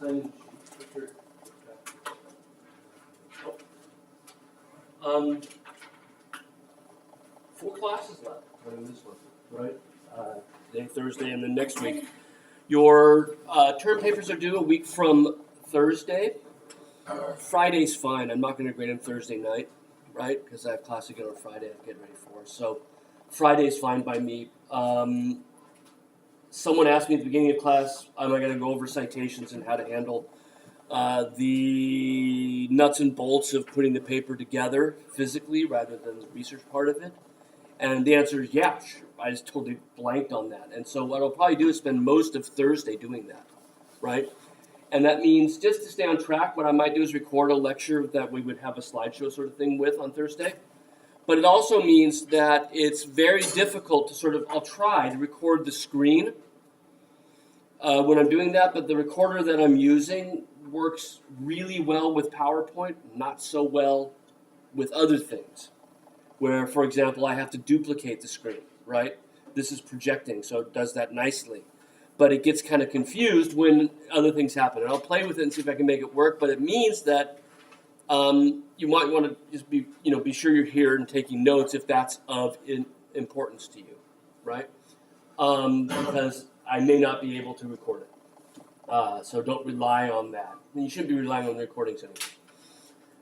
sign-in sheet. Sure. Okay. 4 classes left on this one, right? Today, Thursday, and then next week. Your term papers are due a week from Thursday. Friday's fine. I'm not going to grade them Thursday night, right? Because I have class again on Friday to get ready for. So Friday's fine by me. Someone asked me at the beginning of class, am I going to go over citations and how to handle the nuts and bolts of putting the paper together physically rather than the research part of it? And the answer is yeah, sure. I just totally blanked on that. And so what I'll probably do is spend most of Thursday doing that, right? And that means just to stay on track, what I might do is record a lecture that we would have a slideshow sort of thing with on Thursday. But it also means that it's very difficult to sort of, I'll try to record the screen when I'm doing that, but the recorder that I'm using works really well with PowerPoint, not so well with other things. Where, for example, I have to duplicate the screen, right? This is projecting, so it does that nicely. But it gets kind of confused when other things happen. And I'll play with it and see if I can make it work, but it means that you might want to just be sure you're here and taking notes if that's of importance to you, right? Because I may not be able to record it. So don't rely on that. And you shouldn't be relying on the recordings anyway.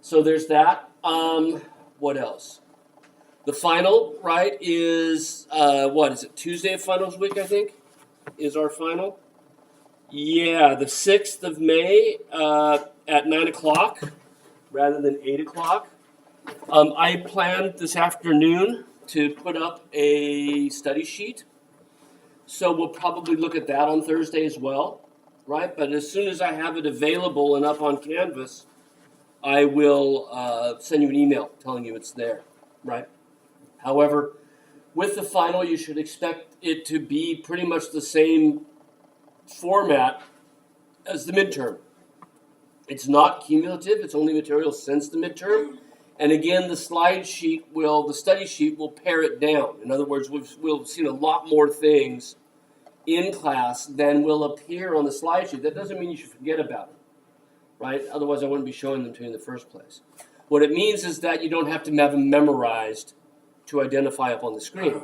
So there's that. What else? The final, right, is, Tuesday of finals week, I think, is our final. Yeah, the 6th of May at 9 o'clock rather than 8 o'clock. I planned this afternoon to put up a study sheet. So we'll probably look at that on Thursday as well, right? But as soon as I have it available and up on Canvas, I will send you an email telling you it's there, right? However, with the final, you should expect it to be pretty much the same format as the midterm. It's not cumulative, it's only material since the midterm. And again, the study sheet will pare it down. In other words, we've seen a lot more things in class than will appear on the slide sheet. That doesn't mean you should forget about it, right? Otherwise, I wouldn't be showing them to you in the first place. What it means is that you don't have to have them memorized to identify up on the screen.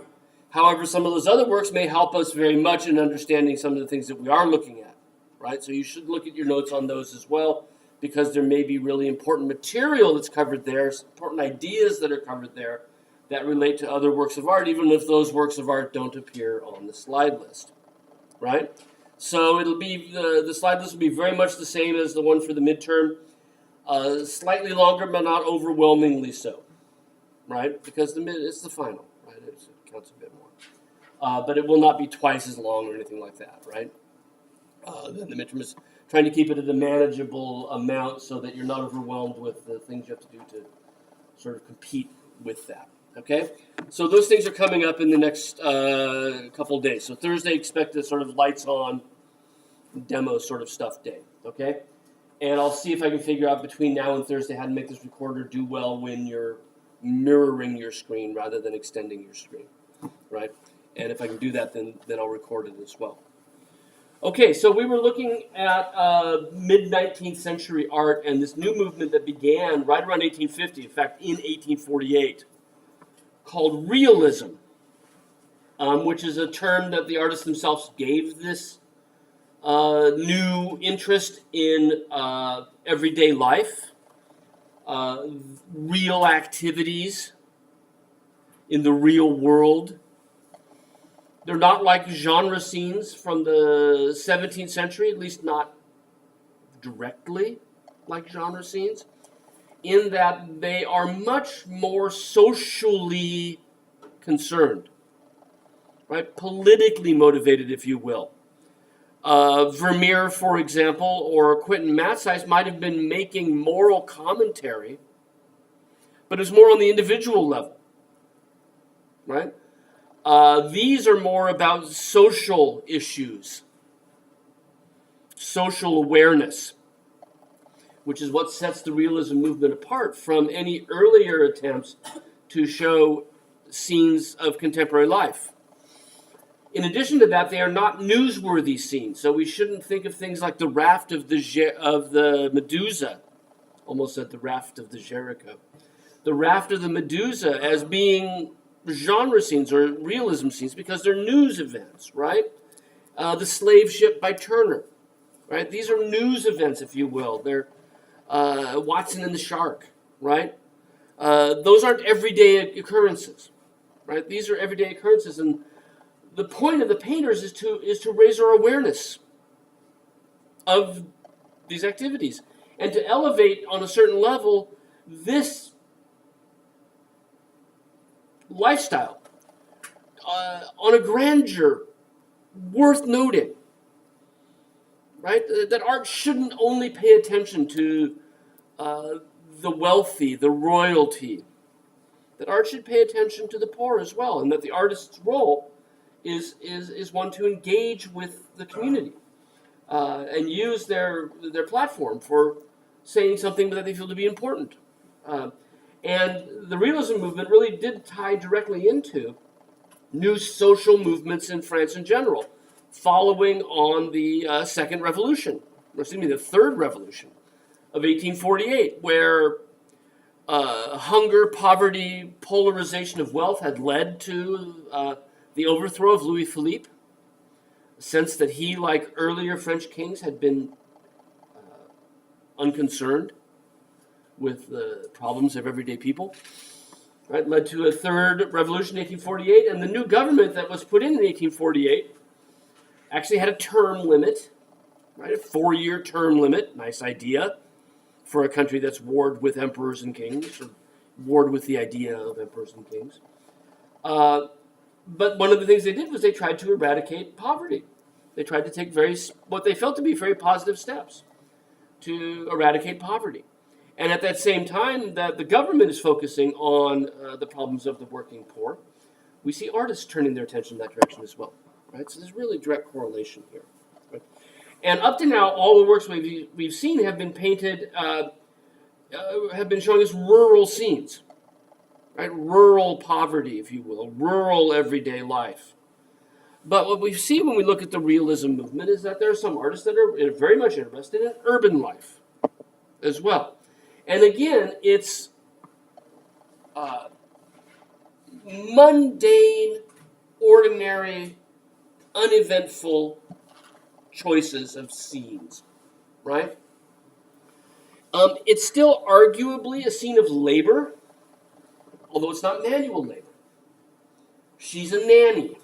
However, some of those other works may help us very much in understanding some of the things that we are looking at, right? So you should look at your notes on those as well, because there may be really important material that's covered there, important ideas that are covered there that relate to other works of art, even if those works of art don't appear on the slide list, right? So it'll be the slide list will be very much the same as the one for the midterm, slightly longer, but not overwhelmingly so. Right, because it's the final, right? It counts a bit more, but it will not be twice as long or anything like that, right? Then the midterm is trying to keep it at a manageable amount so that you're not overwhelmed with the things you have to do to sort of compete with that. Okay, so those things are coming up in the next couple of days. So Thursday, expect a sort of lights on demo sort of stuff day. Okay, and I'll see if I can figure out between now and Thursday how to make this recorder do well when you're mirroring your screen rather than extending your screen, right? And if I can do that, then I'll record it as well. Okay, so we were looking at mid-19th century art and this new movement that began right around 1850, in fact, in 1848, called realism, which is a term that the artists themselves gave this new interest in everyday life. Real activities in the real world. They're not like genre scenes from the 17th century, at least not directly like genre scenes, in that they are much more socially concerned, right? Politically motivated, if you will. Vermeer, for example, or Quentin Matsys might have been making moral commentary, but it's more on the individual level, right? These are more about social issues, social awareness, which is what sets the realism movement apart from any earlier attempts to show scenes of contemporary life. In addition to that, they are not newsworthy scenes, so we shouldn't think of things like the raft of the Medusa. Almost said the raft of the Jericho. The raft of the Medusa as being genre scenes or realism scenes because they're news events, right? The Slave Ship by Turner, right? These are news events, if you will. They're Watson and the Shark, right? Those aren't everyday occurrences, right? These are everyday occurrences, and the point of the painters is to raise our awareness of these activities and to elevate on a certain level this lifestyle on a grandeur worth noting, right? That art shouldn't only pay attention to the wealthy, the royalty. That art should pay attention to the poor as well, and that the artist's role is one to engage with the community and use their platform for saying something that they feel to be important. And the realism movement really did tie directly into new social movements in France in general, following on the the Third Revolution of 1848, where hunger, poverty, polarization of wealth had led to the overthrow of Louis Philippe, a sense that he, like earlier French kings, had been unconcerned with the problems of everyday people. Right, led to a third revolution in 1848, and the new government that was put in 1848 actually had a term limit, right, a 4-year term limit. Nice idea for a country that's warred with emperors and kings, or warred with the idea of emperors and kings. But one of the things they did was they tried to eradicate poverty. They tried to take what they felt to be very positive steps to eradicate poverty. And at that same time that the government is focusing on the problems of the working poor, we see artists turning their attention in that direction as well. Right? So there's really direct correlation here. Right? And up to now, all the works we've seen have been painted, have been showing us rural scenes, right? Rural poverty, if you will, rural everyday life. But what we see when we look at the realism movement is that there are some artists that are very much interested in urban life as well. And again, it's mundane, ordinary, uneventful choices of scenes, right? It's still arguably a scene of labor, although it's not manual labor. She's a nanny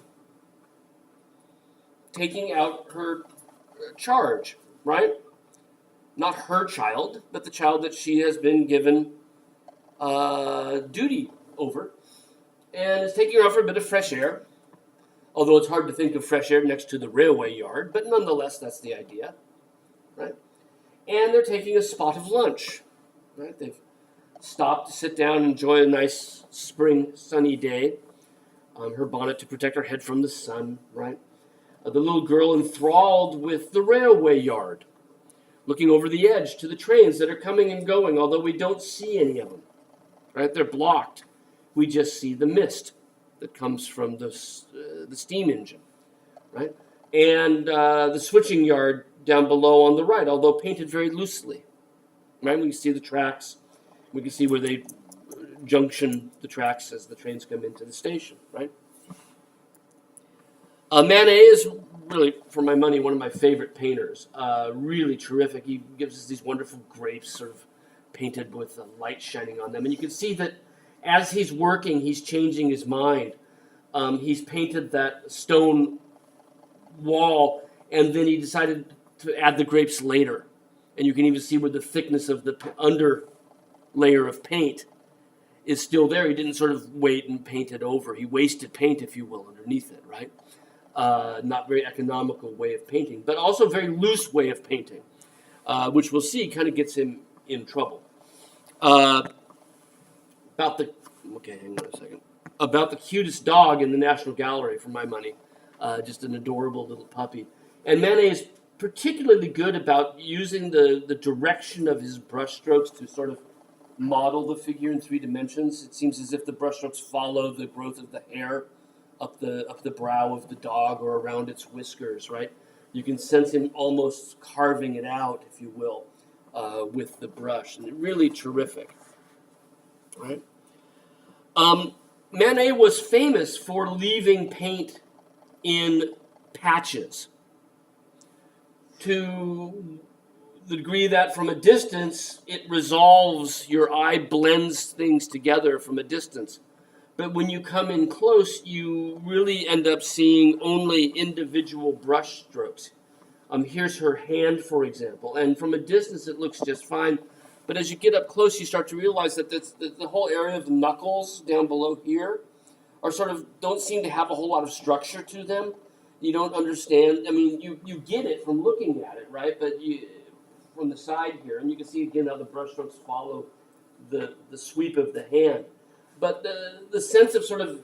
taking out her charge, right? Not her child, but the child that she has been given duty over, and is taking her out for a bit of fresh air, although it's hard to think of fresh air next to the railway yard, but nonetheless, that's the idea, right? And they're taking a spot of lunch, right? They've stopped to sit down and enjoy a nice spring sunny day, her bonnet to protect her head from the sun, right? The little girl enthralled with the railway yard, looking over the edge to the trains that are coming and going, although we don't see any of them, right? They're blocked. We just see the mist that comes from the steam engine, right? And the switching yard down below on the right, although painted very loosely, right? We can see the tracks. We can see where they junction the tracks as the trains come into the station, right? Manet is really, for my money, one of my favorite painters. Really terrific. He gives us these wonderful grapes sort of painted with light shining on them. And you can see that as he's working, he's changing his mind. He's painted that stone wall, and then he decided to add the grapes later. And you can even see where the thickness of the under layer of paint is still there. He didn't sort of wait and paint it over. He wasted paint, if you will, underneath it, right? Not very economical way of painting, but also very loose way of painting, which we'll see kind of gets him in trouble. Hang on a second. About the cutest dog in the National Gallery, for my money. Just an adorable little puppy. And Manet is particularly good about using the direction of his brushstrokes to sort of model the figure in 3 dimensions. It seems as if the brushstrokes follow the growth of the hair up the brow of the dog or around its whiskers, right? You can sense him almost carving it out, if you will, with the brush, and really terrific, right? Manet was famous for leaving paint in patches, to the degree that from a distance it resolves, your eye blends things together from a distance. But when you come in close, you really end up seeing only individual brush strokes. Here's her hand, for example, and from a distance it looks just fine. But as you get up close, you start to realize that the whole area of the knuckles down below here are sort of don't seem to have a whole lot of structure to them. You don't understand. I mean, you get it from looking at it, right? But you from the side here, and you can see again how the brush strokes follow the sweep of the hand. But the sense of sort of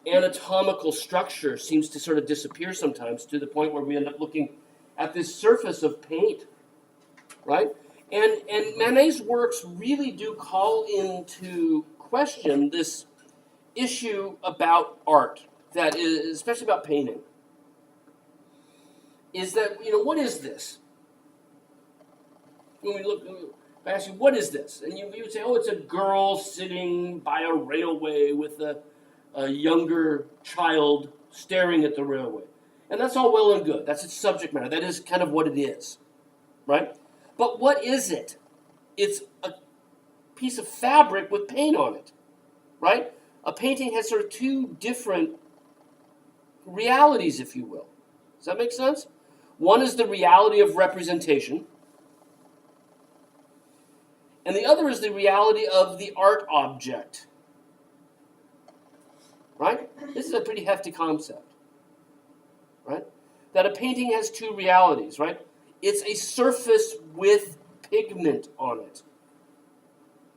anatomical structure seems to sort of disappear sometimes, to the point where we end up looking at this surface of paint, right? And Manet's works really do call into question this issue about art, that is, especially about painting, is that, what is this? When we look, I ask you, what is this? And you would say, oh, it's a girl sitting by a railway with a younger child staring at the railway. And that's all well and good. That's its subject matter. That is kind of what it is, right? But what is it? It's a piece of fabric with paint on it, right? A painting has sort of two different realities, if you will. Does that make sense? One is the reality of representation, and the other is the reality of the art object, right? This is a pretty hefty concept, right? That a painting has two realities, right? It's a surface with pigment on it.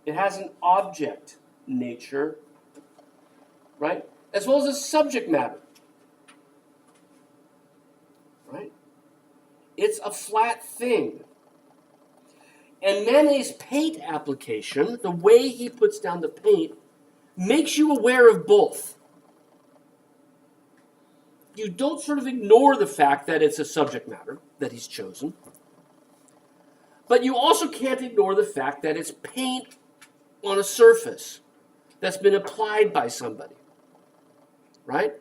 It has an object nature, right? As well as a subject matter, right? It's a flat thing. And Manet's paint application, the way he puts down the paint, makes you aware of both. You don't sort of ignore the fact that it's a subject matter that he's chosen, but you also can't ignore the fact that it's paint on a surface that's been applied by somebody, right?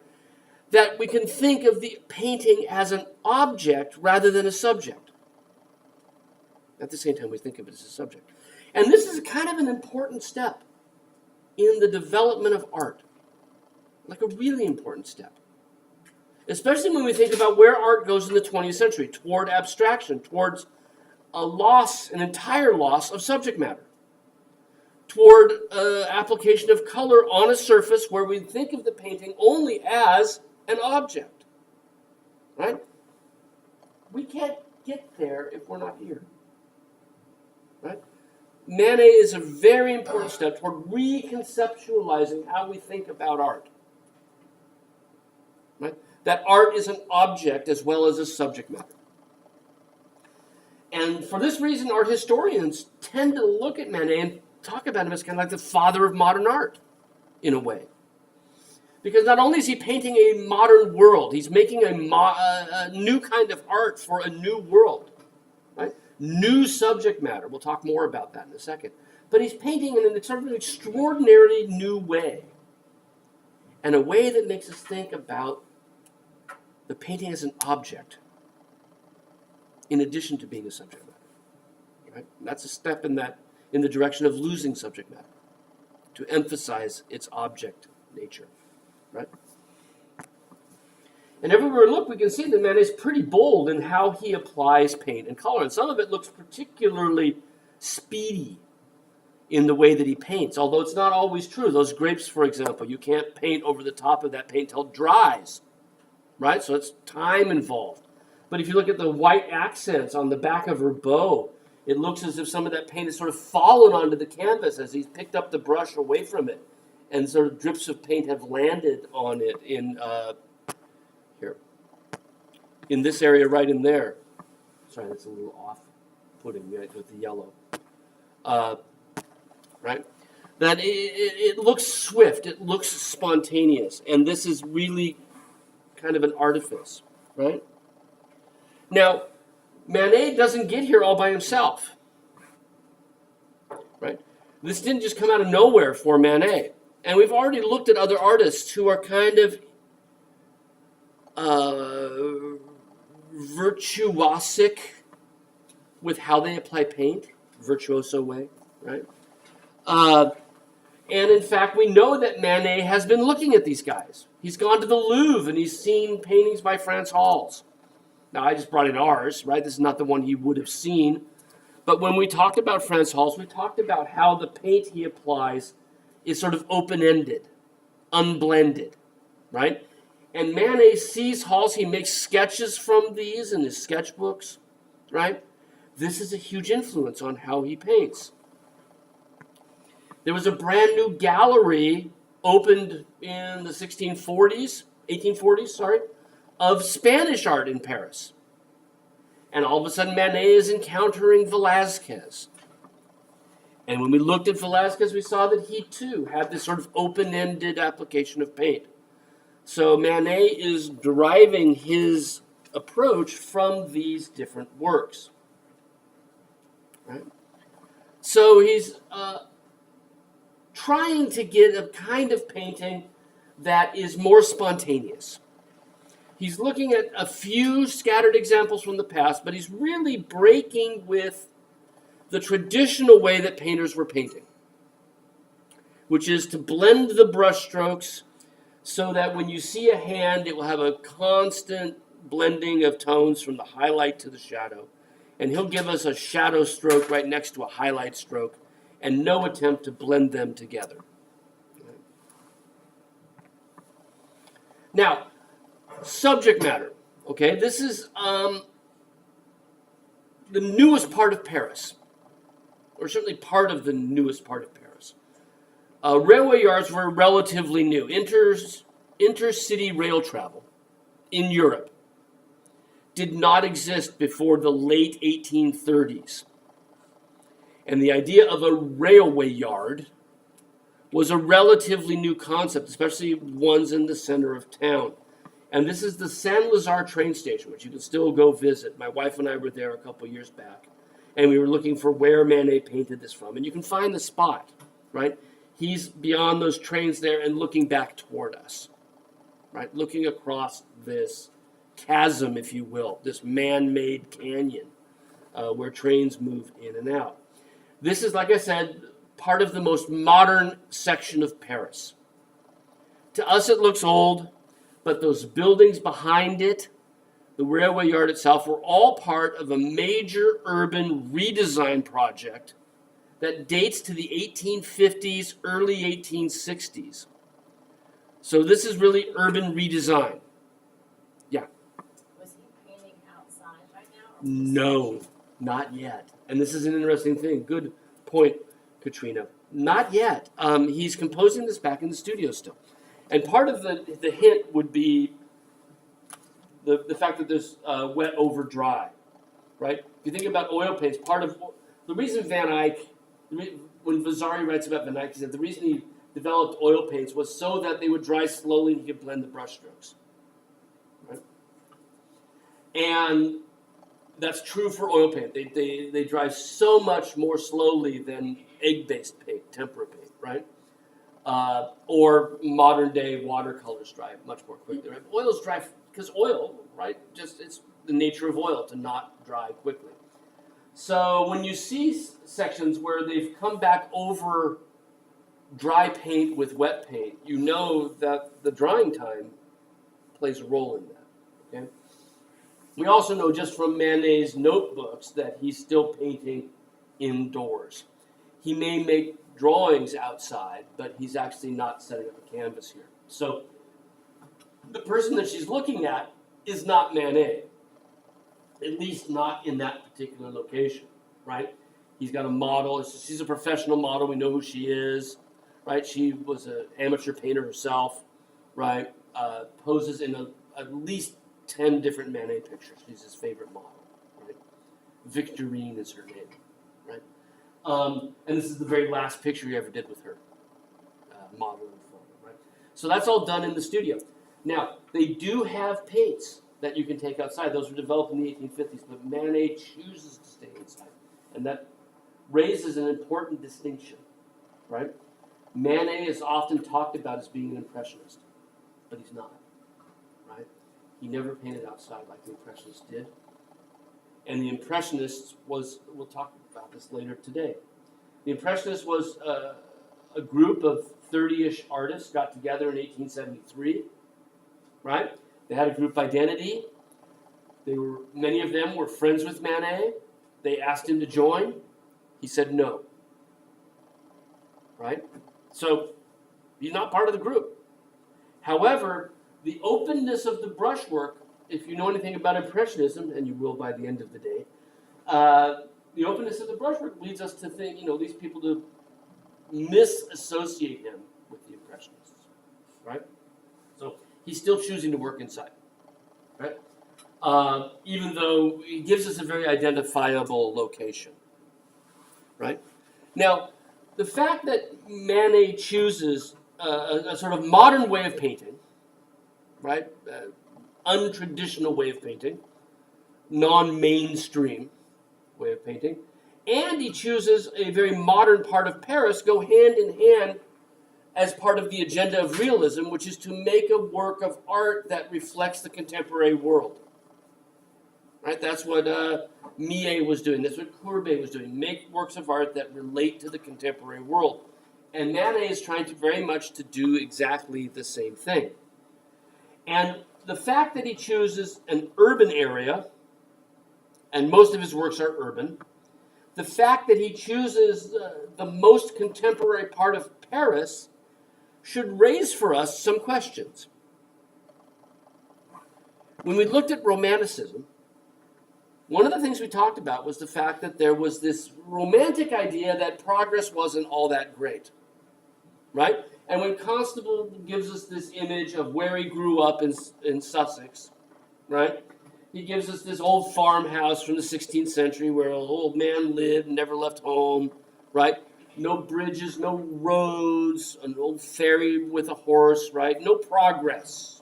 That we can think of the painting as an object rather than a subject. At the same time, we think of it as a subject. And this is kind of an important step in the development of art, like a really important step. Especially when we think about where art goes in the 20th century, toward abstraction, towards an entire loss of subject matter, toward application of color on a surface where we think of the painting only as an object, right? We can't get there if we're not here, right? Manet is a very important step toward reconceptualizing how we think about art, right? That art is an object as well as a subject matter. And for this reason, art historians tend to look at Manet and talk about him as kind of like the father of modern art, in a way. Because not only is he painting a modern world, he's making a new kind of art for a new world, right? New subject matter. We'll talk more about that in a second. But he's painting in sort of an extraordinarily new way, and a way that makes us think about the painting as an object, in addition to being a subject matter, right? And that's a step in the direction of losing subject matter, to emphasize its object nature, right? And everywhere we look, we can see that Manet is pretty bold in how he applies paint and color, and some of it looks particularly speedy in the way that he paints, although it's not always true. Those grapes, for example, you can't paint over the top of that paint till it dries, right? So it's time involved. But if you look at the white accents on the back of her bow, it looks as if some of that paint has sort of fallen onto the canvas as he's picked up the brush away from it, and sort of drips of paint have landed on it in this area right in there. Sorry, that's a little off-putting, right, with the yellow. Right? that it looks swift, it looks spontaneous, and this is really kind of an artifice, right? Now, Manet doesn't get here all by himself, right? This didn't just come out of nowhere for Manet. And we've already looked at other artists who are kind of virtuosic with how they apply paint, virtuoso way, right? And in fact, we know that Manet has been looking at these guys. He's gone to the Louvre and he's seen paintings by Frans Hals. Now, I just brought in ours, right? This is not the one he would have seen. But when we talked about Frans Hals, we talked about how the paint he applies is sort of open-ended, unblended, right? And Manet sees Hals, he makes sketches from these in his sketchbooks, right? This is a huge influence on how he paints. There was a brand new gallery opened in the 1840s, of Spanish art in Paris. And all of a sudden, Manet is encountering Velázquez. And when we looked at Velázquez, we saw that he too had this sort of open-ended application of paint. So Manet is deriving his approach from these different works. Right? So he's trying to get a kind of painting that is more spontaneous. He's looking at a few scattered examples from the past, but he's really breaking with the traditional way that painters were painting, which is to blend the brushstrokes so that when you see a hand, it will have a constant blending of tones from the highlight to the shadow. And he'll give us a shadow stroke right next to a highlight stroke, and no attempt to blend them together. Now, subject matter, okay? This is the newest part of Paris, or certainly part of the newest part of Paris. Railway yards were relatively new. Intercity rail travel in Europe did not exist before the late 1830s. And the idea of a railway yard was a relatively new concept, especially ones in the center of town. And this is the Saint-Lazare train station, which you can still go visit. My wife and I were there a couple years back, and we were looking for where Manet painted this from. And you can find the spot, right? He's beyond those trains there and looking back toward us, right? Looking across this chasm, if you will, this man-made canyon where trains move in and out. This is, like I said, part of the most modern section of Paris. To us, it looks old, but those buildings behind it, the railway yard itself, were all part of a major urban redesign project that dates to the 1850s, early 1860s. So this is really urban redesign. Yeah. Was he painting outside right now? No, not yet. And this is an interesting thing. Good point, Katrina. Not yet. He's composing this back in the studio still. And part of the hint would be the fact that there's wet over dry, right? If you think about oil paints, part of the reason Van Eyck, when Vasari writes about Van Eyck, he said the reason he developed oil paints was so that they would dry slowly and he could blend the brushstrokes, right? And that's true for oil paint. They dry so much more slowly than egg-based paint, tempera paint, right? Or modern-day watercolors dry much more quickly, right? Oils dry because oil, right? Just it's the nature of oil to not dry quickly. So when you see sections where they've come back over dry paint with wet paint, you know that the drying time plays a role in that, okay? We also know just from Manet's notebooks that he's still painting indoors. He may make drawings outside, but he's actually not setting up a canvas here. So the person that she's looking at is not Manet, at least not in that particular location, right? He's got a model. She's a professional model. We know who she is, right? She was an amateur painter herself, right? Poses in at least 10 different Manet pictures. She's his favorite model, right? Victorine is her name, right? And this is the very last picture he ever did with her. model and form, right? So that's all done in the studio. Now, they do have paints that you can take outside. Those were developed in the 1850s, but Manet chooses to stay inside. And that raises an important distinction, right? Manet is often talked about as being an impressionist, but he's not, right? He never painted outside like the Impressionists did. And the Impressionists was, we'll talk about this later today. The Impressionists was a group of 30-ish artists got together in 1873, right? They had a group identity. Many of them were friends with Manet. They asked him to join. He said no, right? So he's not part of the group. However, the openness of the brushwork, if you know anything about Impressionism, and you will by the end of the day, the openness of the brushwork leads us to think, these people to misassociate him with the Impressionists, right? So he's still choosing to work inside, right? Even though he gives us a very identifiable location, right? Now, the fact that Manet chooses a sort of modern way of painting, right? Untraditional way of painting, non-mainstream way of painting, and he chooses a very modern part of Paris go hand in hand as part of the agenda of realism, which is to make a work of art that reflects the contemporary world. Right? That's what Millet was doing. That's what Courbet was doing. Make works of art that relate to the contemporary world. And Manet is trying to very much to do exactly the same thing. And the fact that he chooses an urban area, and most of his works are urban, the fact that he chooses the most contemporary part of Paris should raise for us some questions. When we looked at Romanticism, one of the things we talked about was the fact that there was this romantic idea that progress wasn't all that great, right? And when Constable gives us this image of where he grew up in Sussex, right? He gives us this old farmhouse from the 16th century where an old man lived, never left home, right? No bridges, no roads, an old ferry with a horse, right? No progress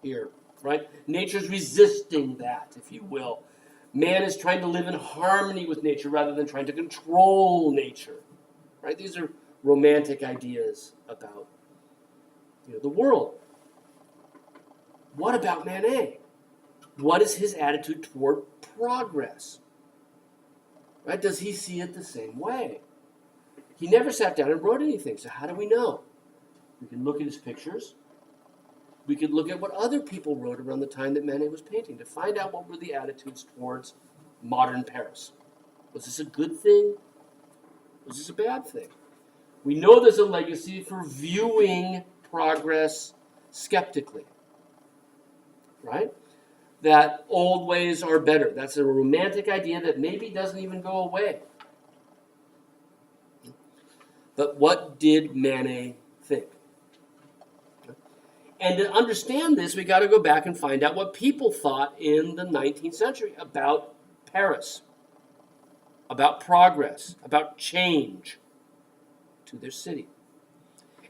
here, right? Nature's resisting that, if you will. Man is trying to live in harmony with nature rather than trying to control nature, right? These are romantic ideas about the world. What about Manet? What is his attitude toward progress? Right? Does he see it the same way? He never sat down and wrote anything, so how do we know? We can look at his pictures. We could look at what other people wrote around the time that Manet was painting to find out what were the attitudes towards modern Paris. Was this a good thing? Was this a bad thing? We know there's a legacy for viewing progress skeptically, right? That old ways are better. That's a romantic idea that maybe doesn't even go away. But what did Manet think? And to understand this, we got to go back and find out what people thought in the 19th century about Paris, about progress, about change to their city.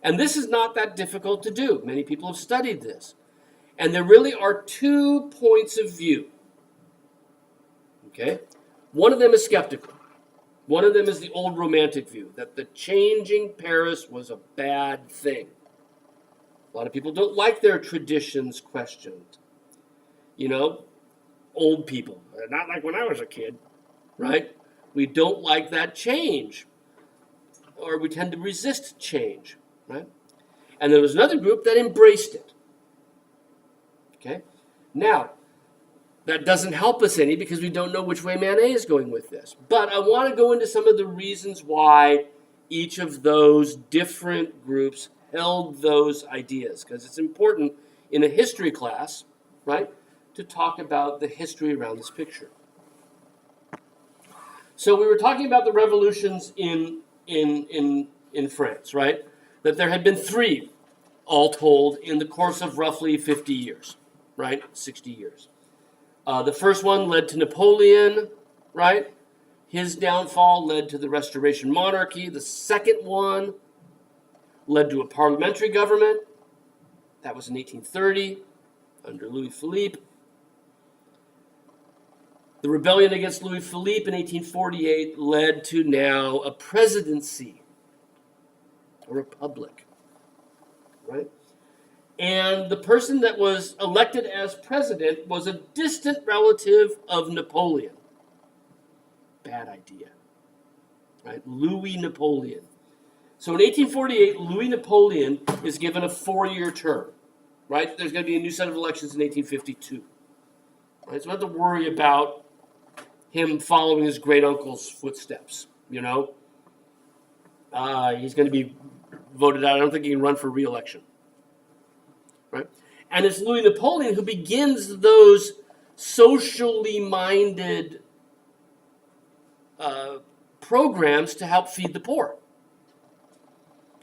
And this is not that difficult to do. Many people have studied this. And there really are 2 points of view. Okay? One of them is skeptical. One of them is the old romantic view, that the changing Paris was a bad thing. A lot of people don't like their traditions questioned. Old people. Not like when I was a kid, right? We don't like that change. Or we tend to resist change, right? And there was another group that embraced it. Okay? Now, that doesn't help us any because we don't know which way Manet is going with this. But I want to go into some of the reasons why each of those different groups held those ideas, because it's important in a history class, right, to talk about the history around this picture. So we were talking about the revolutions in France, right? That there had been 3, all told, in the course of roughly 50 years, right? 60 years. The first one led to Napoleon, right? His downfall led to the Restoration monarchy. The second one led to a parliamentary government. That was in 1830 under Louis Philippe. The rebellion against Louis Philippe in 1848 led to now a presidency, a republic, right? And the person that was elected as president was a distant relative of Napoleon. Bad idea, right? Louis Napoleon. So in 1848, Louis Napoleon is given a 4-year term, right? There's going to be a new set of elections in 1852, right? So we don't have to worry about him following his great uncle's footsteps, you know? He's going to be voted out. I don't think he can run for re-election, right? And it's Louis Napoleon who begins those socially minded programs to help feed the poor.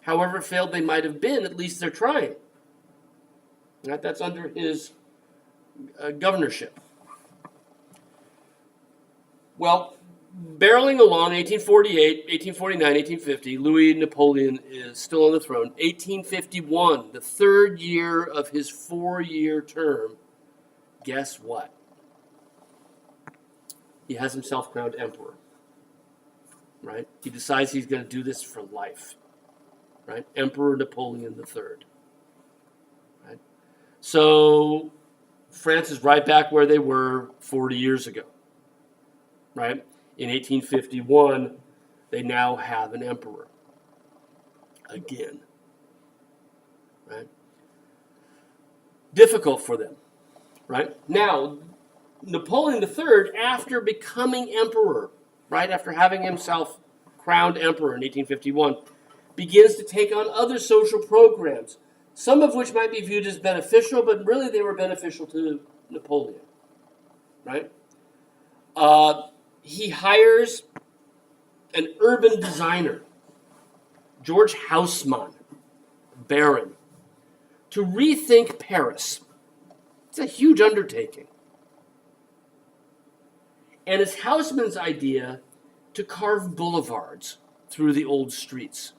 However failed they might have been, at least they're trying. Right? That's under his governorship. Well, barreling along, 1848, 1849, 1850, Louis Napoleon is still on the throne. 1851, the third year of his 4-year term, guess what? He has himself crowned emperor, right? He decides he's going to do this for life, right? Emperor Napoleon III, right? So France is right back where they were 40 years ago. Right? In 1851, they now have an emperor. Again. Right? Difficult for them. Right? Now, Napoleon III, after becoming emperor, right, after having himself crowned emperor in 1851, begins to take on other social programs, some of which might be viewed as beneficial, but really they were beneficial to Napoleon. Right? He hires an urban designer, George Haussmann, Baron, to rethink Paris. It's a huge undertaking. And it's Haussmann's idea to carve boulevards through the old streets.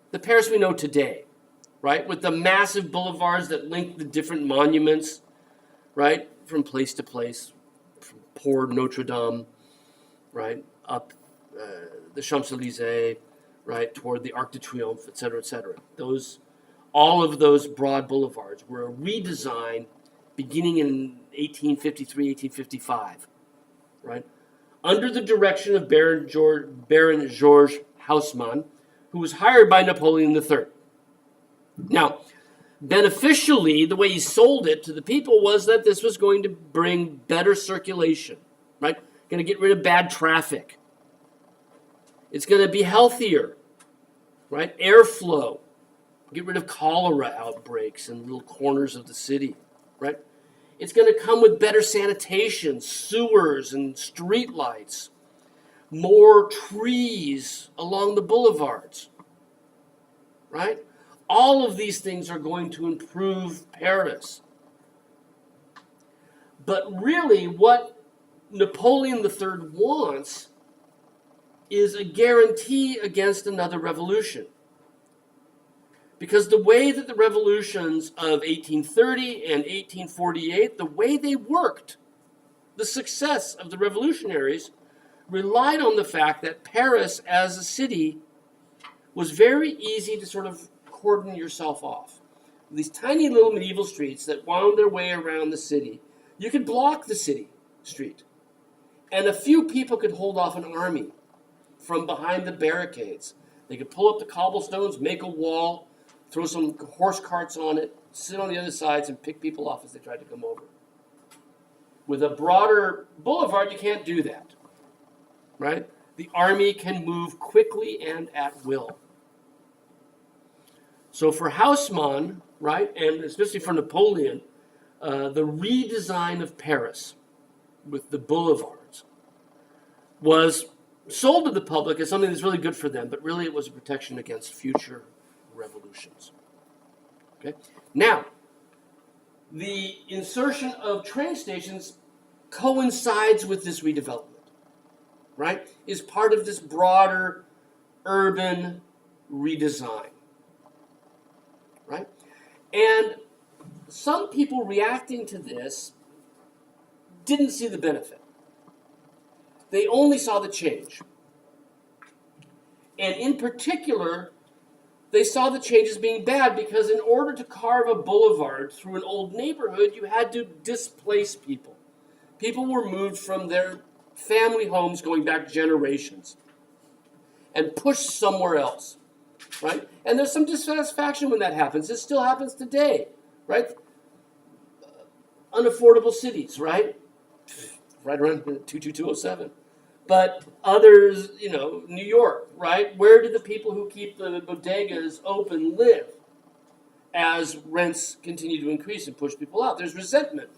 The Paris we know today, right? With the massive boulevards that link the different monuments, right? From place to place. Port Notre Dame, right, up the Champs-Élysées, right, toward the Arc de Triomphe, et cetera, et cetera. All of those broad boulevards were a redesign beginning in 1853, 1855, right, under the direction of Baron George Haussmann, who was hired by Napoleon III. Now, beneficially, the way he sold it to the people was that this was going to bring better circulation, right? Going to get rid of bad traffic. It's going to be healthier, right? Airflow. Get rid of cholera outbreaks in little corners of the city, right? It's going to come with better sanitation, sewers and street lights, more trees along the boulevards, right? All of these things are going to improve Paris. But really, what Napoleon III wants is a guarantee against another revolution. Because the way that the revolutions of 1830 and 1848, the way they worked, the success of the revolutionaries relied on the fact that Paris as a city was very easy to sort of cordon yourself off. These tiny little medieval streets that wound their way around the city. You could block the city street. And a few people could hold off an army from behind the barricades. They could pull up the cobblestones, make a wall, throw some horse carts on it, sit on the other sides and pick people off as they tried to come over. With a broader boulevard, you can't do that. Right? The army can move quickly and at will. So for Haussmann, right, and especially for Napoleon, the redesign of Paris with the boulevards was sold to the public as something that's really good for them, but really it was a protection against future revolutions. Okay? Now, the insertion of train stations coincides with this redevelopment, right? Is part of this broader urban redesign, right? And some people reacting to this didn't see the benefit. They only saw the change. And in particular, they saw the change as being bad because in order to carve a boulevard through an old neighborhood, you had to displace people. People were moved from their family homes going back generations and pushed somewhere else, right? And there's some dissatisfaction when that happens. It still happens today, right? Unaffordable cities, right? Right around 22207. But others, New York, right? Where do the people who keep the bodegas open live as rents continue to increase and push people out? There's resentment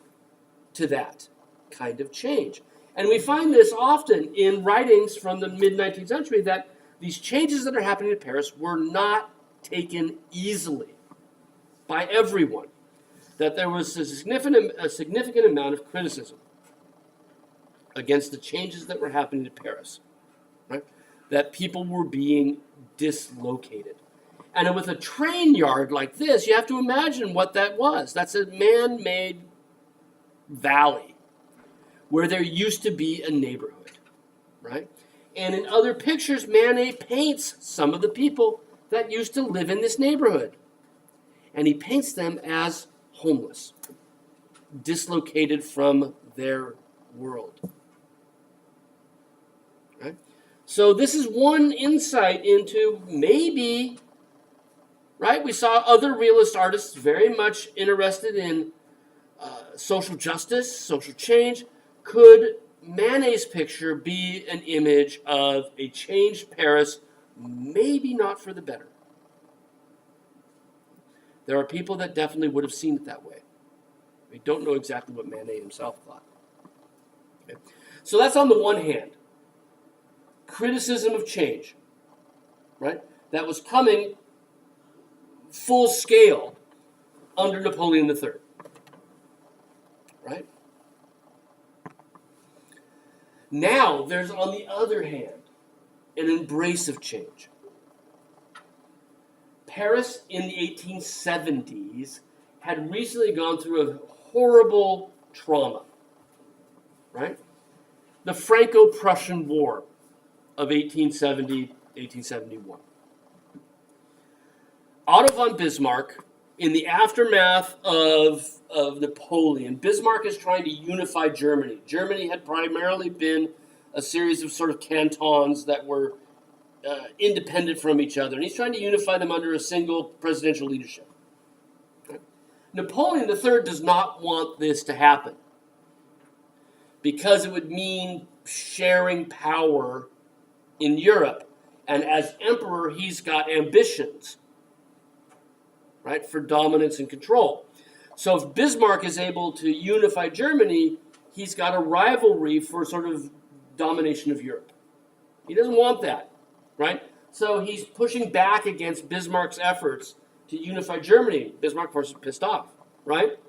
to that kind of change. And we find this often in writings from the mid-19th century that these changes that are happening in Paris were not taken easily by everyone. That there was a significant amount of criticism against the changes that were happening in Paris, right? That people were being dislocated. And with a train yard like this, you have to imagine what that was. That's a man-made valley where there used to be a neighborhood, right? And in other pictures, Manet paints some of the people that used to live in this neighborhood. And he paints them as homeless, dislocated from their world. Right? So this is one insight into maybe, right? We saw other realist artists very much interested in social justice, social change. Could Manet's picture be an image of a changed Paris, maybe not for the better? There are people that definitely would have seen it that way. We don't know exactly what Manet himself thought. Okay. So that's on the one hand. Criticism of change, right? That was coming full scale under Napoleon III, right? Now, there's on the other hand, an embrace of change. Paris in the 1870s had recently gone through a horrible trauma, right? The Franco-Prussian War of 1870-1871. Otto von Bismarck, in the aftermath of Napoleon, Bismarck is trying to unify Germany. Germany had primarily been a series of sort of cantons that were independent from each other, and he's trying to unify them under a single presidential leadership. Okay. Napoleon III does not want this to happen because it would mean sharing power in Europe, and as emperor, he's got ambitions, right, for dominance and control. So if Bismarck is able to unify Germany, he's got a rivalry for sort of domination of Europe. He doesn't want that. Right? So he's pushing back against Bismarck's efforts to unify Germany. Bismarck, of course, is pissed off, right?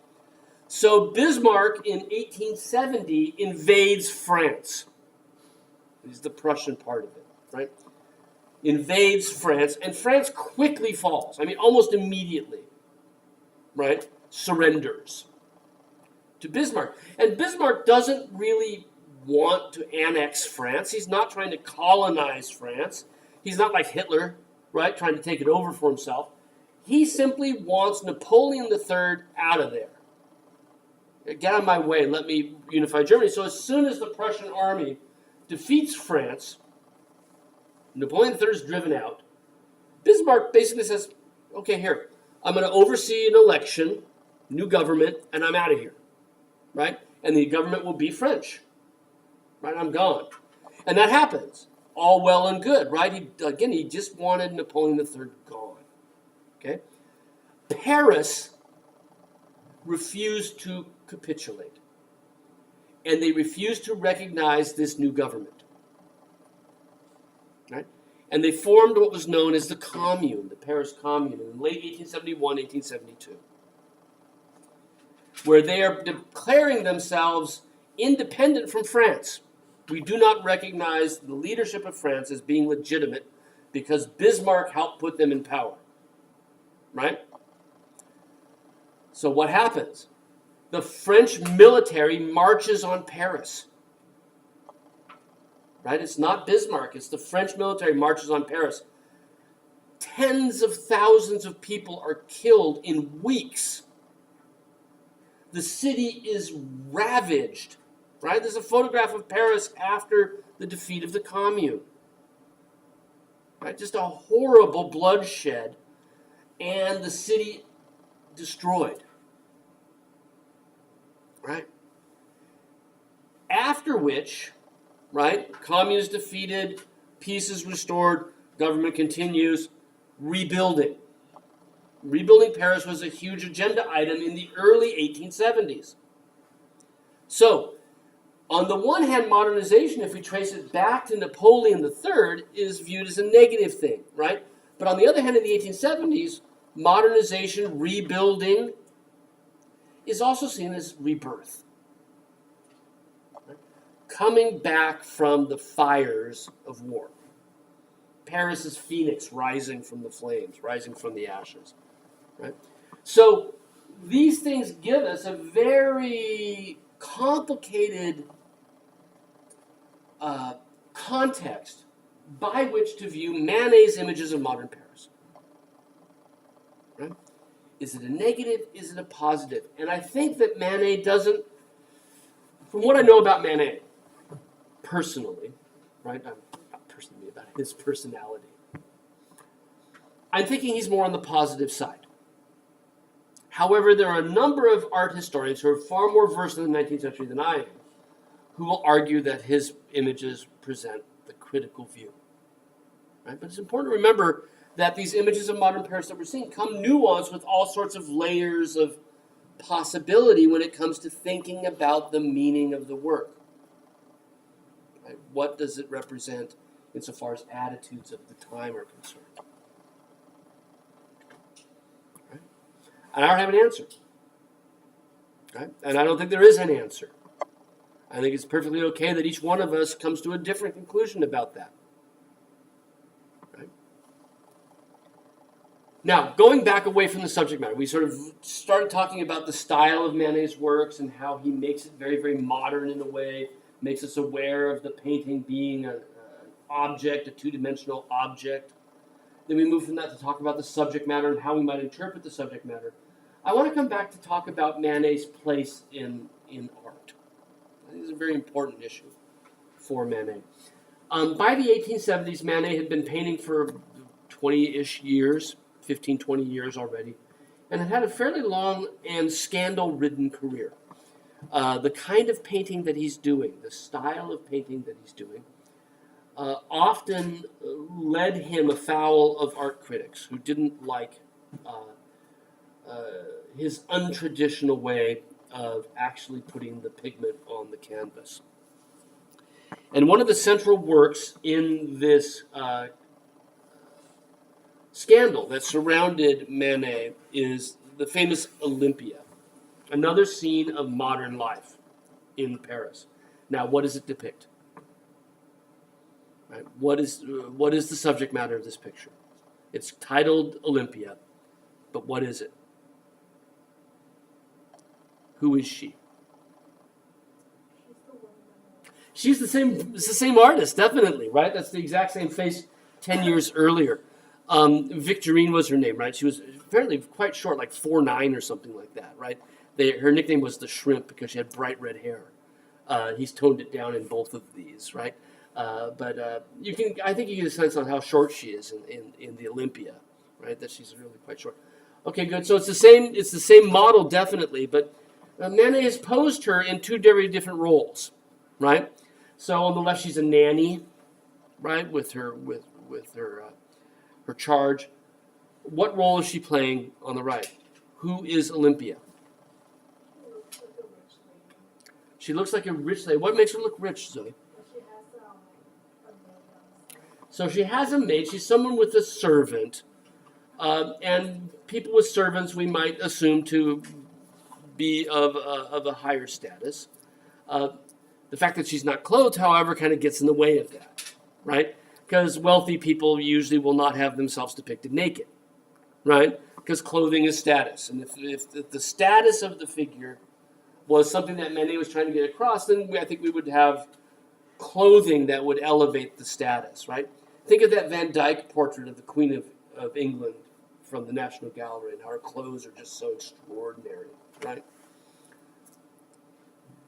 So Bismarck, in 1870, invades France. This is the Prussian part of it, right? Invades France, and France quickly falls. I mean, almost immediately, right? Surrenders to Bismarck. And Bismarck doesn't really want to annex France. He's not trying to colonize France. He's not like Hitler, right, trying to take it over for himself. He simply wants Napoleon III out of there. Get out of my way, let me unify Germany. So as soon as the Prussian army defeats France, Napoleon III is driven out. Bismarck basically says, okay, here, I'm going to oversee an election, new government, and I'm out of here, right? And the government will be French, right? I'm gone. And that happens. All well and good, right? He just wanted Napoleon III gone. Okay? Paris refused to capitulate. And they refused to recognize this new government. Right? And they formed what was known as the Commune, the Paris Commune, in late 1871, 1872. Where they are declaring themselves independent from France. We do not recognize the leadership of France as being legitimate because Bismarck helped put them in power, right? So what happens? The French military marches on Paris, right? It's not Bismarck, it's the French military marches on Paris. Tens of thousands of people are killed in weeks. The city is ravaged, right? There's a photograph of Paris after the defeat of the Commune. Right? Just a horrible bloodshed, and the city destroyed. Right? After which, right, Commune is defeated, peace is restored, government continues, rebuilding. Rebuilding Paris was a huge agenda item in the early 1870s. So, on the one hand, modernization, if we trace it back to Napoleon III, is viewed as a negative thing, right? But on the other hand, in the 1870s, modernization, rebuilding, is also seen as rebirth. Right? Coming back from the fires of war. Paris is Phoenix rising from the flames, rising from the ashes. Right? So these things give us a very complicated context by which to view Manet's images of modern Paris. Right? Is it a negative? Is it a positive? And I think that Manet doesn't, from what I know about Manet, personally, right? Not personally, about his personality. I'm thinking he's more on the positive side. However, there are a number of art historians who are far more versed in the 19th century than I am, who will argue that his images present the critical view. Right? But it's important to remember that these images of modern Paris that we're seeing come nuanced with all sorts of layers of possibility when it comes to thinking about the meaning of the work. Right? What does it represent insofar as attitudes of the time are concerned? Right? And I don't have an answer. Right? And I don't think there is an answer. I think it's perfectly okay that each one of us comes to a different conclusion about that. Right? Now, going back away from the subject matter, we sort of started talking about the style of Manet's works and how he makes it very, very modern in a way, makes us aware of the painting being an object, a two-dimensional object. Then we move from that to talk about the subject matter and how we might interpret the subject matter. I want to come back to talk about Manet's place in art. I think it's a very important issue for Manet. By the 1870s, Manet had been painting for 20-ish years, 15, 20 years already, and had a fairly long and scandal-ridden career. The kind of painting that he's doing, the style of painting that he's doing, often led him afoul of art critics who didn't like his untraditional way of actually putting the pigment on the canvas. And one of the central works in this scandal that surrounded Manet is the famous Olympia, another scene of modern life in Paris. Now, what does it depict? Right? What is the subject matter of this picture? It's titled Olympia, but what is it? Who is she? She's the same. It's the same artist, definitely, right? That's the exact same face 10 years earlier. Victorine was her name, right? She was apparently quite short, like 4'9" or something like that, right? Her nickname was the Shrimp because she had bright red hair. He's toned it down in both of these, right? But I think you get a sense on how short she is in the Olympia, right? That she's really quite short. Okay, good. So it's the same model, definitely, but Manet has posed her in two very different roles, right? So on the left, she's a nanny, right, with her charge. What role is she playing on the right? Who is Olympia? She looks like a rich lady. What makes her look rich, Zoe? So she has a maid. She's someone with a servant. And people with servants we might assume to be of a higher status. The fact that she's not clothed, however, kind of gets in the way of that, right? Because wealthy people usually will not have themselves depicted naked, right? Because clothing is status. And if the status of the figure was something that Manet was trying to get across, then I think we would have clothing that would elevate the status, right? Think of that Van Dyck portrait of the Queen of England from the National Gallery and how her clothes are just so extraordinary, right?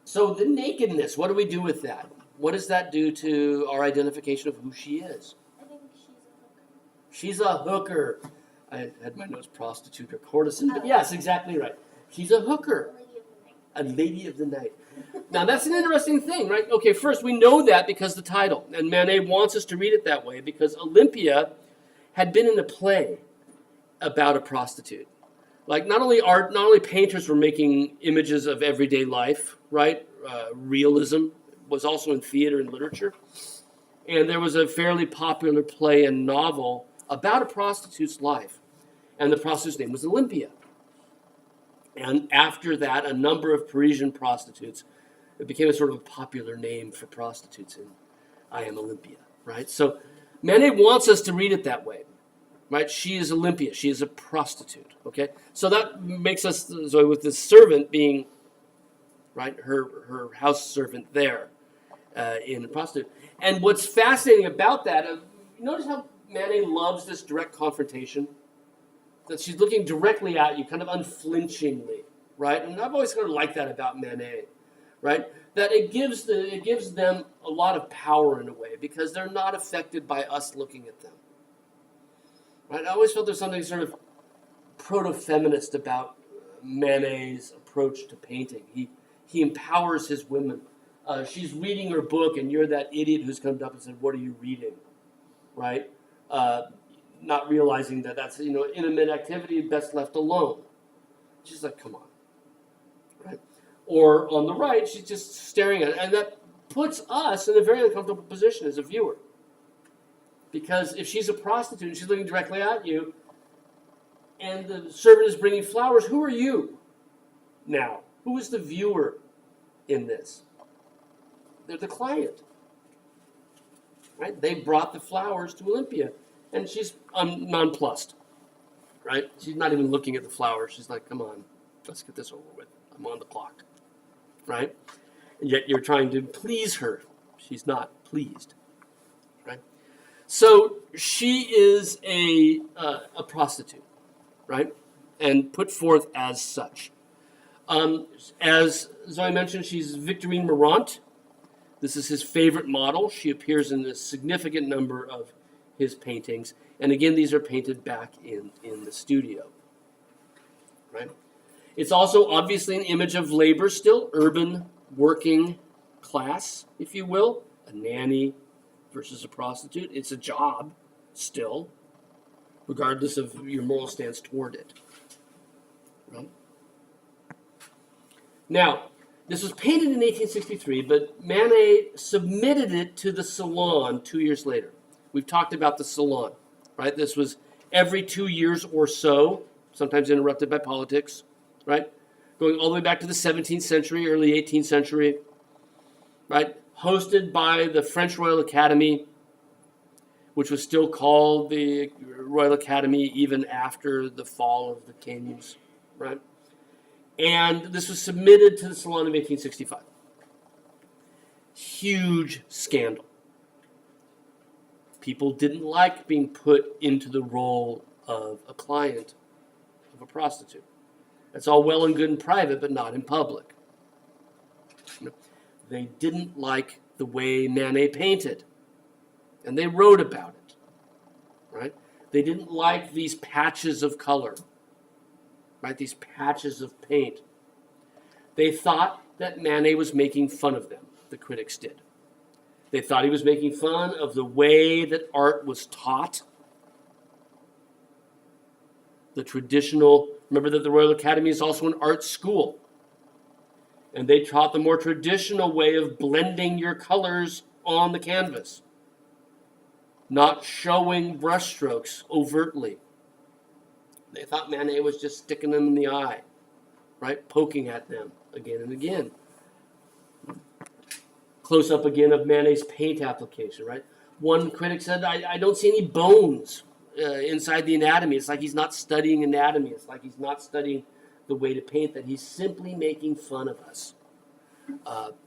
So the nakedness, what do we do with that? What does that do to our identification of who she is? I think She's a hooker. I had my notes prostitute or courtesan, but yes, exactly right. She's a hooker, a lady of the night. Now that's an interesting thing, right? Okay, first we know that because the title, and Manet wants us to read it that way because Olympia had been in a play about a prostitute. Like not only painters were making images of everyday life, right? Realism was also in theater and literature. And there was a fairly popular play and novel about a prostitute's life. And the prostitute's name was Olympia. And after that, a number of Parisian prostitutes, it became a sort of a popular name for prostitutes in I Am Olympia, right? So Manet wants us to read it that way, right? She is Olympia. She is a prostitute, okay? So that makes us, so with this servant being, right, her house servant there in the prostitute. And what's fascinating about that, notice how Manet loves this direct confrontation? That she's looking directly at you, kind of unflinchingly, right? And I've always kind of liked that about Manet, right? That it gives them a lot of power in a way because they're not affected by us looking at them, right? I always felt there's something sort of proto-feminist about Manet's approach to painting. He empowers his women. She's reading her book, and you're that idiot who's come up and said, "What are you reading?" Right? Not realizing that that's intimate activity best left alone. She's like, "Come on," right? Or on the right, she's just staring at it, and that puts us in a very uncomfortable position as a viewer. Because if she's a prostitute and she's looking directly at you, and the servant is bringing flowers, who are you now? Who is the viewer in this? They're the client, right? They brought the flowers to Olympia, and she's nonplussed, right? She's not even looking at the flowers. She's like, "Come on, let's get this over with. I'm on the clock," right? And yet you're trying to please her. She's not pleased, right? So she is a prostitute, right? And put forth as such. As Zoe mentioned, she's Victorine Marant. This is his favorite model. She appears in a significant number of his paintings. And again, these are painted back in the studio, right? It's also obviously an image of labor still, urban working class, if you will, a nanny versus a prostitute. It's a job still, regardless of your moral stance toward it, right? Now, this was painted in 1863, but Manet submitted it to the Salon 2 years later. We've talked about the Salon, right? This was every 2 years or so, sometimes interrupted by politics, right? Going all the way back to the 17th century, early 18th century, right? Hosted by the French Royal Academy, which was still called the Royal Academy even after the fall of the kings, right? And this was submitted to the Salon of 1865. Huge scandal. People didn't like being put into the role of a client of a prostitute. That's all well and good in private, but not in public. They didn't like the way Manet painted, and they wrote about it, right? They didn't like these patches of color, right? These patches of paint. They thought that Manet was making fun of them, the critics did. They thought he was making fun of the way that art was taught. The traditional, remember that the Royal Academy is also an art school. And they taught the more traditional way of blending your colors on the canvas, not showing brushstrokes overtly. They thought Manet was just sticking them in the eye, right? Poking at them again and again. Close up again of Manet's paint application, right? One critic said, I don't see any bones inside the anatomy. It's like he's not studying anatomy. It's like he's not studying the way to paint, that he's simply making fun of us.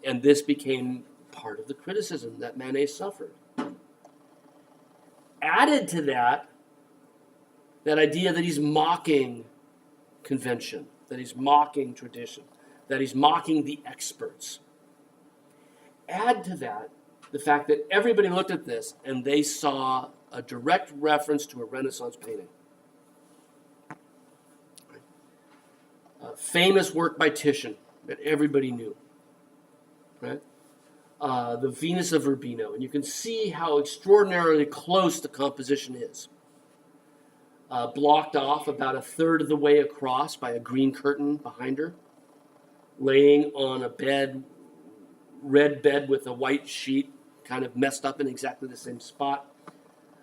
And this became part of the criticism that Manet suffered. Added to that idea that he's mocking convention, that he's mocking tradition, that he's mocking the experts. Add to that the fact that everybody looked at this and they saw a direct reference to a Renaissance painting. Famous work by Titian that everybody knew. Right? The Venus of Urbino. And you can see how extraordinarily close the composition is. Blocked off about a third of the way across by a green curtain behind her, laying on a bed, red bed with a white sheet, kind of messed up in exactly the same spot,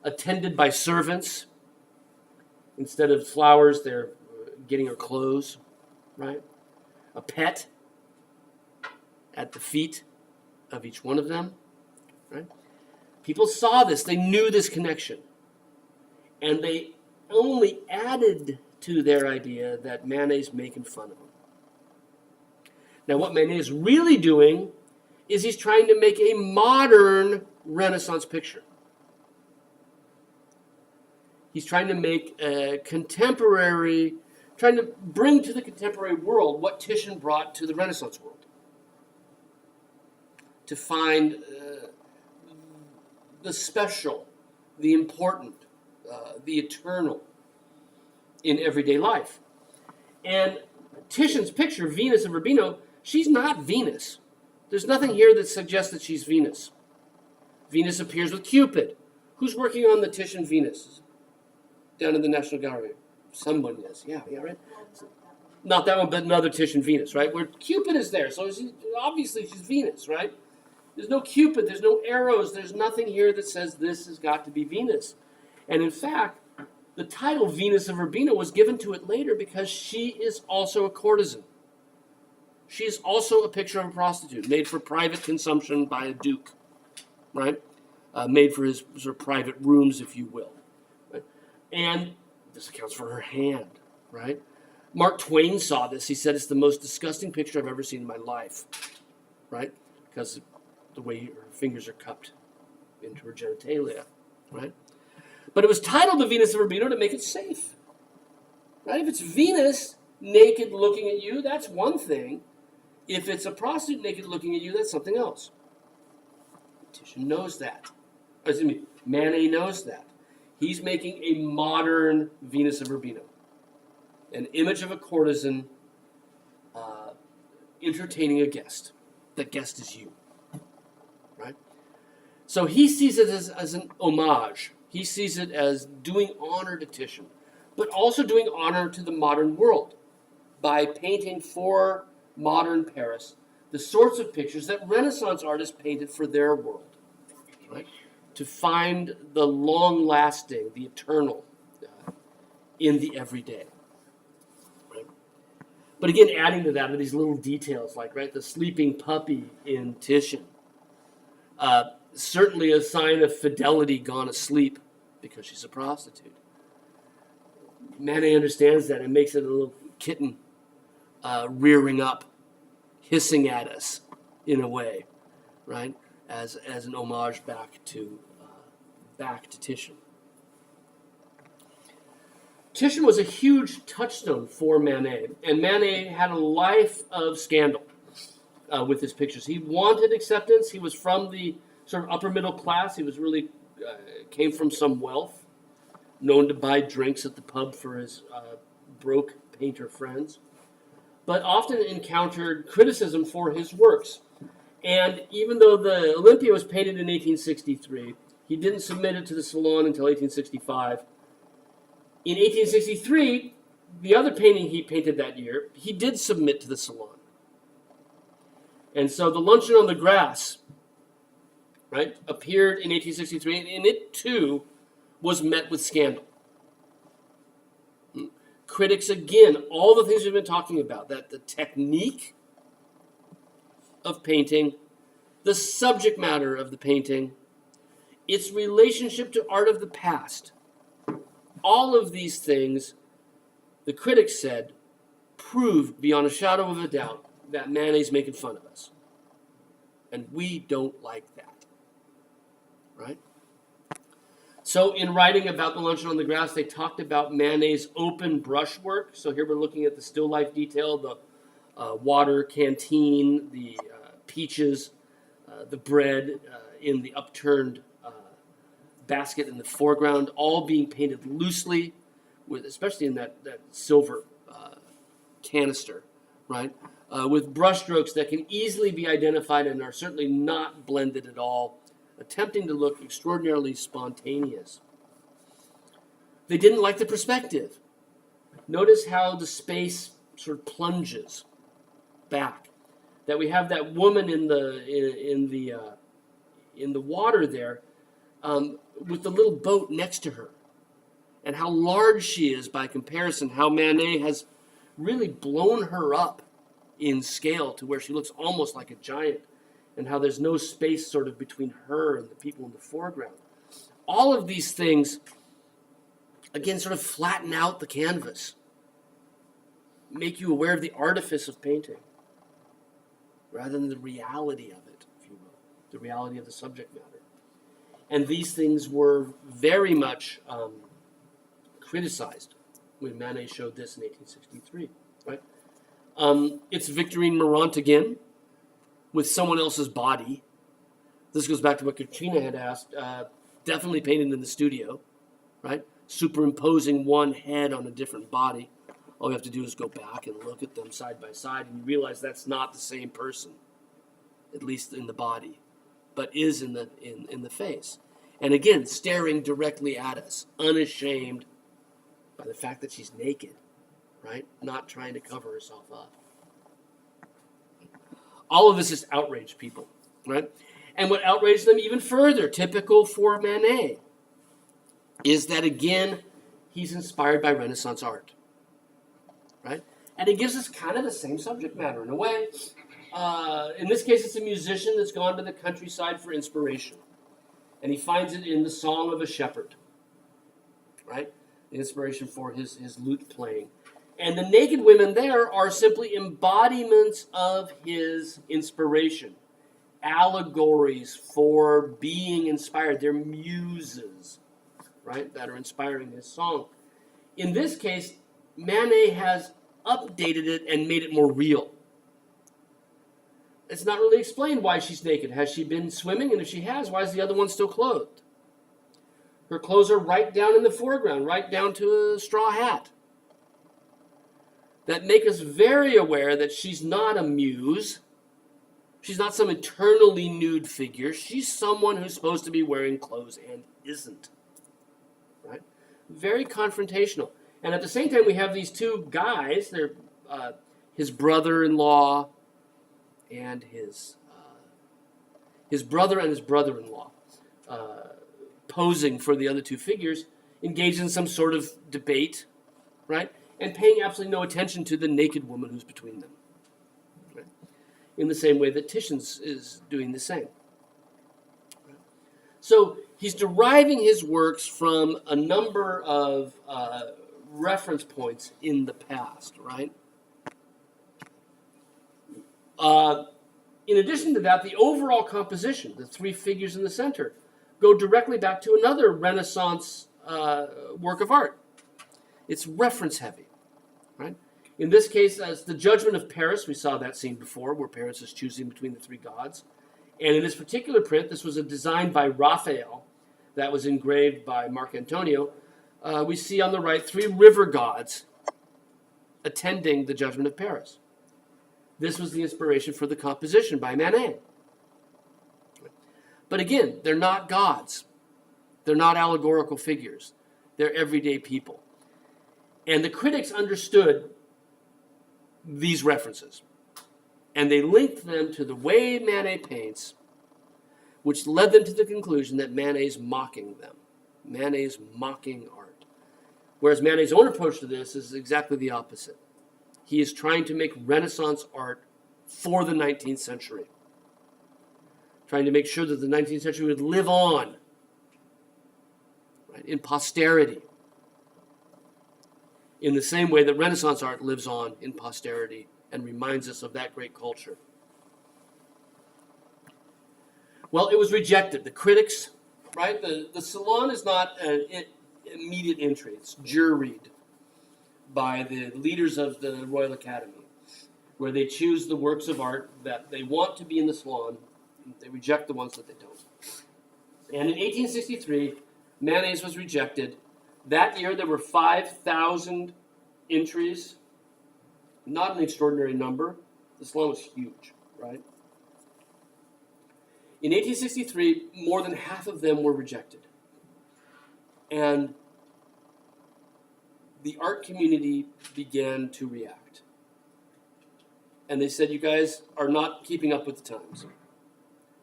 attended by servants. Instead of flowers, they're getting her clothes, right? A pet at the feet of each one of them, right? People saw this, they knew this connection, and they only added to their idea that Manet's making fun of them. Now, what Manet is really doing is he's trying to make a modern Renaissance picture. He's trying to make a contemporary, trying to bring to the contemporary world what Titian brought to the Renaissance world. To find the special, the important, the eternal in everyday life. And Titian's picture, Venus of Urbino, she's not Venus. There's nothing here that suggests that she's Venus. Venus appears with Cupid. Who's working on the Titian Venus? Down in the National Gallery. Someone is. Yeah, right? Not that one, but another Titian Venus, right? Where Cupid is there. So obviously she's Venus, right? There's no Cupid. There's no arrows. There's nothing here that says this has got to be Venus. And in fact, the title Venus of Urbino was given to it later because she is also a courtesan. She is also a picture of a prostitute, made for private consumption by a duke, right? Made for his sort of private rooms, if you will. Right? And this accounts for her hand, right? Mark Twain saw this. He said, it's the most disgusting picture I've ever seen in my life, right? Because of the way her fingers are cupped into her genitalia, right? But it was titled the Venus of Urbino to make it safe, right? If it's Venus naked looking at you, that's one thing. If it's a prostitute naked looking at you, that's something else. Titian knows that. Manet knows that. He's making a modern Venus of Urbino. An image of a courtesan entertaining a guest. The guest is you. Right? So he sees it as an homage. He sees it as doing honor to Titian, but also doing honor to the modern world by painting for modern Paris the sorts of pictures that Renaissance artists painted for their world, right? To find the long-lasting, the eternal in the everyday. Right? But again, adding to that are these little details like, right, the sleeping puppy in Titian. Certainly a sign of fidelity gone asleep because she's a prostitute. Manet understands that and makes it a little kitten rearing up, hissing at us in a way, right? As an homage back to Titian. Titian was a huge touchstone for Manet, and Manet had a life of scandal with his pictures. He wanted acceptance. He was from the sort of upper middle class. He was really came from some wealth, known to buy drinks at the pub for his broke painter friends, but often encountered criticism for his works. And even though the Olympia was painted in 1863, he didn't submit it to the Salon until 1865. In 1863, the other painting he painted that year, he did submit to the Salon. And so the Luncheon on the Grass, right, appeared in 1863, and it too was met with scandal. Critics, again, all the things we've been talking about, that the technique of painting, the subject matter of the painting, its relationship to art of the past. All of these things, the critics said, proved beyond a shadow of a doubt that Manet's making fun of us. And we don't like that. Right? So in writing about the Luncheon on the Grass, they talked about Manet's open brushwork. So here we're looking at the still life detail, the water canteen, the peaches, the bread in the upturned basket in the foreground, all being painted loosely, with especially in that silver canister, right? With brushstrokes that can easily be identified and are certainly not blended at all, attempting to look extraordinarily spontaneous. They didn't like the perspective. Notice how the space sort of plunges back. That we have that woman in the water there, with the little boat next to her, and how large she is by comparison. How Manet has really blown her up in scale to where she looks almost like a giant, and how there's no space sort of between her and the people in the foreground. All of these things, again, sort of flatten out the canvas, make you aware of the artifice of painting, rather than the reality of it, if you will, the reality of the subject matter. And these things were very much criticized when Manet showed this in 1863, right? It's Victorine Meurent again, with someone else's body. This goes back to what Katrina had asked. Definitely painted in the studio, right? Superimposing one head on a different body. All you have to do is go back and look at them side by side, and you realize that's not the same person, at least in the body, but is in the face. And again, staring directly at us, unashamed by the fact that she's naked, right? Not trying to cover herself up. All of this has outraged people, right? And what outraged them even further, typical for Manet, is that again, he's inspired by Renaissance art, right? And he gives us kind of the same subject matter in a way. In this case, it's a musician that's gone to the countryside for inspiration. And he finds it in the Song of a Shepherd, right? The inspiration for his lute playing. And the naked women there are simply embodiments of his inspiration, allegories for being inspired. They're muses, right, that are inspiring his song. In this case, Manet has updated it and made it more real. It's not really explained why she's naked. Has she been swimming? And if she has, why is the other one still clothed? Her clothes are right down in the foreground, right down to a straw hat. That make us very aware that she's not a muse. She's not some eternally nude figure. She's someone who's supposed to be wearing clothes and isn't. Right? Very confrontational. And at the same time, we have these two guys. They're his brother-in-law and his brother and his brother-in-law, posing for the other two figures, engaged in some sort of debate, right? And paying absolutely no attention to the naked woman who's between them. Right? In the same way that Titian's is doing the same. Right? So he's deriving his works from a number of reference points in the past, right? In addition to that, the overall composition, the three figures in the center, go directly back to another Renaissance work of art. It's reference heavy, right? In this case, as the Judgment of Paris, we saw that scene before, where Paris is choosing between the three gods. And in this particular print, this was a design by Raphael that was engraved by Marc Antonio. We see on the right three river gods attending the Judgment of Paris. This was the inspiration for the composition by Manet. But again, they're not gods. They're not allegorical figures. They're everyday people. And the critics understood these references. And they linked them to the way Manet paints, which led them to the conclusion that Manet's mocking them. Manet's mocking art. Whereas Manet's own approach to this is exactly the opposite. He is trying to make Renaissance art for the 19th century. Trying to make sure that the 19th century would live on right? In posterity. In the same way that Renaissance art lives on in posterity and reminds us of that great culture. Well, it was rejected. The critics, right? The Salon is not an immediate entry. It's juried by the leaders of the Royal Academy, where they choose the works of art that they want to be in the Salon. They reject the ones that they don't. And in 1863, Manet's was rejected. That year, there were 5,000 entries. Not an extraordinary number. The Salon was huge, right? In 1863, more than half of them were rejected. And the art community began to react. And they said, you guys are not keeping up with the times.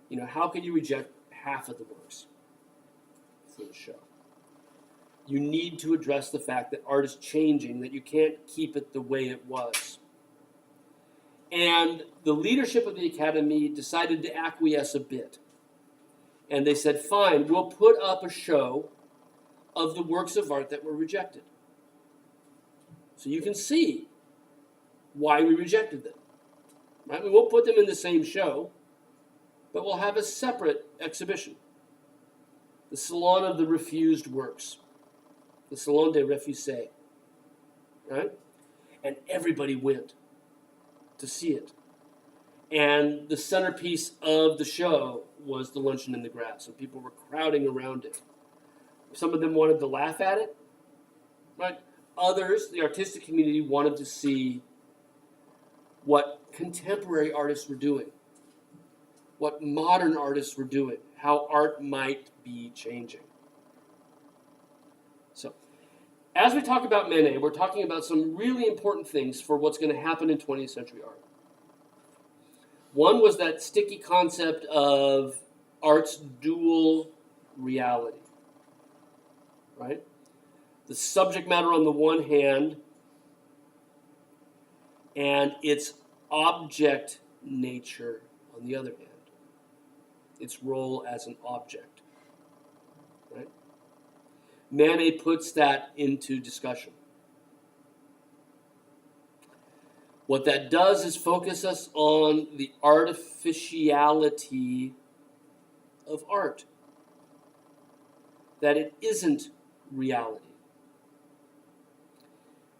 You know, how can you reject half of the works for the show? You need to address the fact that art is changing, that you can't keep it the way it was. And the leadership of the Academy decided to acquiesce a bit. And they said, fine, we'll put up a show of the works of art that were rejected. So you can see why we rejected them. Right? We won't put them in the same show, but we'll have a separate exhibition. The Salon of the Refused Works. The Salon des Refusés. Right? And everybody went to see it. And the centerpiece of the show was the luncheon in the grass, and people were crowding around it. Some of them wanted to laugh at it, right? Others, the artistic community, wanted to see what contemporary artists were doing, what modern artists were doing, how art might be changing. So, as we talk about Manet, we're talking about some really important things for what's going to happen in 20th century art. One was that sticky concept of art's dual reality, right? The subject matter on the one hand and its object nature on the other hand. Its role as an object, right? Manet puts that into discussion. What that does is focus us on the artificiality of art. That it isn't reality.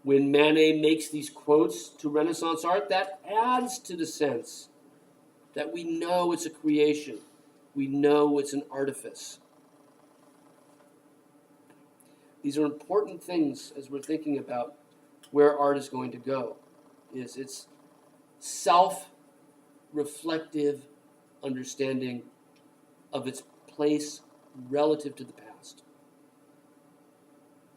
When Manet makes these quotes to Renaissance art, that adds to the sense that we know it's a creation. We know it's an artifice. These are important things as we're thinking about where art is going to go. Is its self-reflective understanding of its place relative to the past.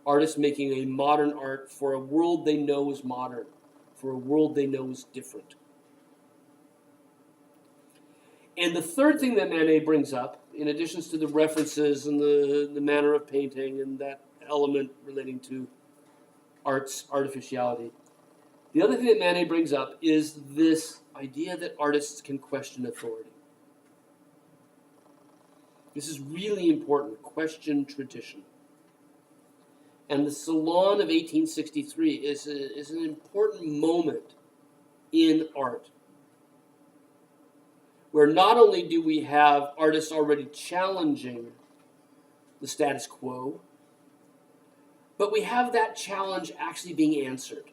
Artists making a modern art for a world they know is modern, for a world they know is different. And the third thing that Manet brings up, in addition to the references and the manner of painting and that element relating to art's artificiality, the other thing that Manet brings up is this idea that artists can question authority. This is really important, question tradition. And the Salon of 1863 is an important moment in art, where not only do we have artists already challenging the status quo, but we have that challenge actually being answered.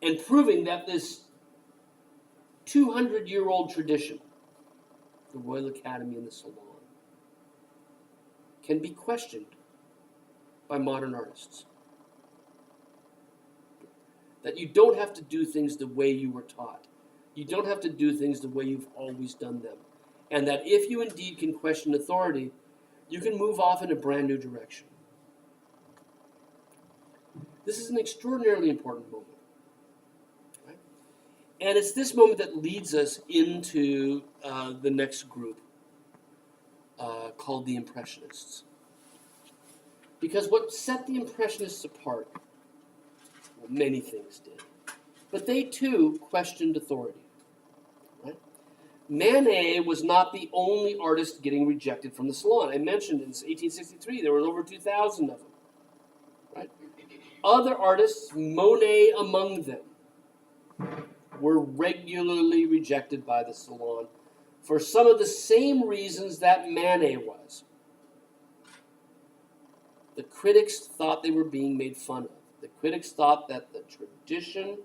And proving that this 200-year-old tradition, the Royal Academy and the Salon, can be questioned by modern artists. That you don't have to do things the way you were taught. You don't have to do things the way you've always done them. And that if you indeed can question authority, you can move off in a brand new direction. This is an extraordinarily important moment. Right? And it's this moment that leads us into the next group, called the Impressionists. Because what set the Impressionists apart, well, many things did, but they too questioned authority. Right? Manet was not the only artist getting rejected from the Salon. I mentioned in 1863 there were over 2,000 of them. Right? Other artists, Monet among them, were regularly rejected by the Salon for some of the same reasons that Manet was. The critics thought they were being made fun of. The critics thought that the tradition,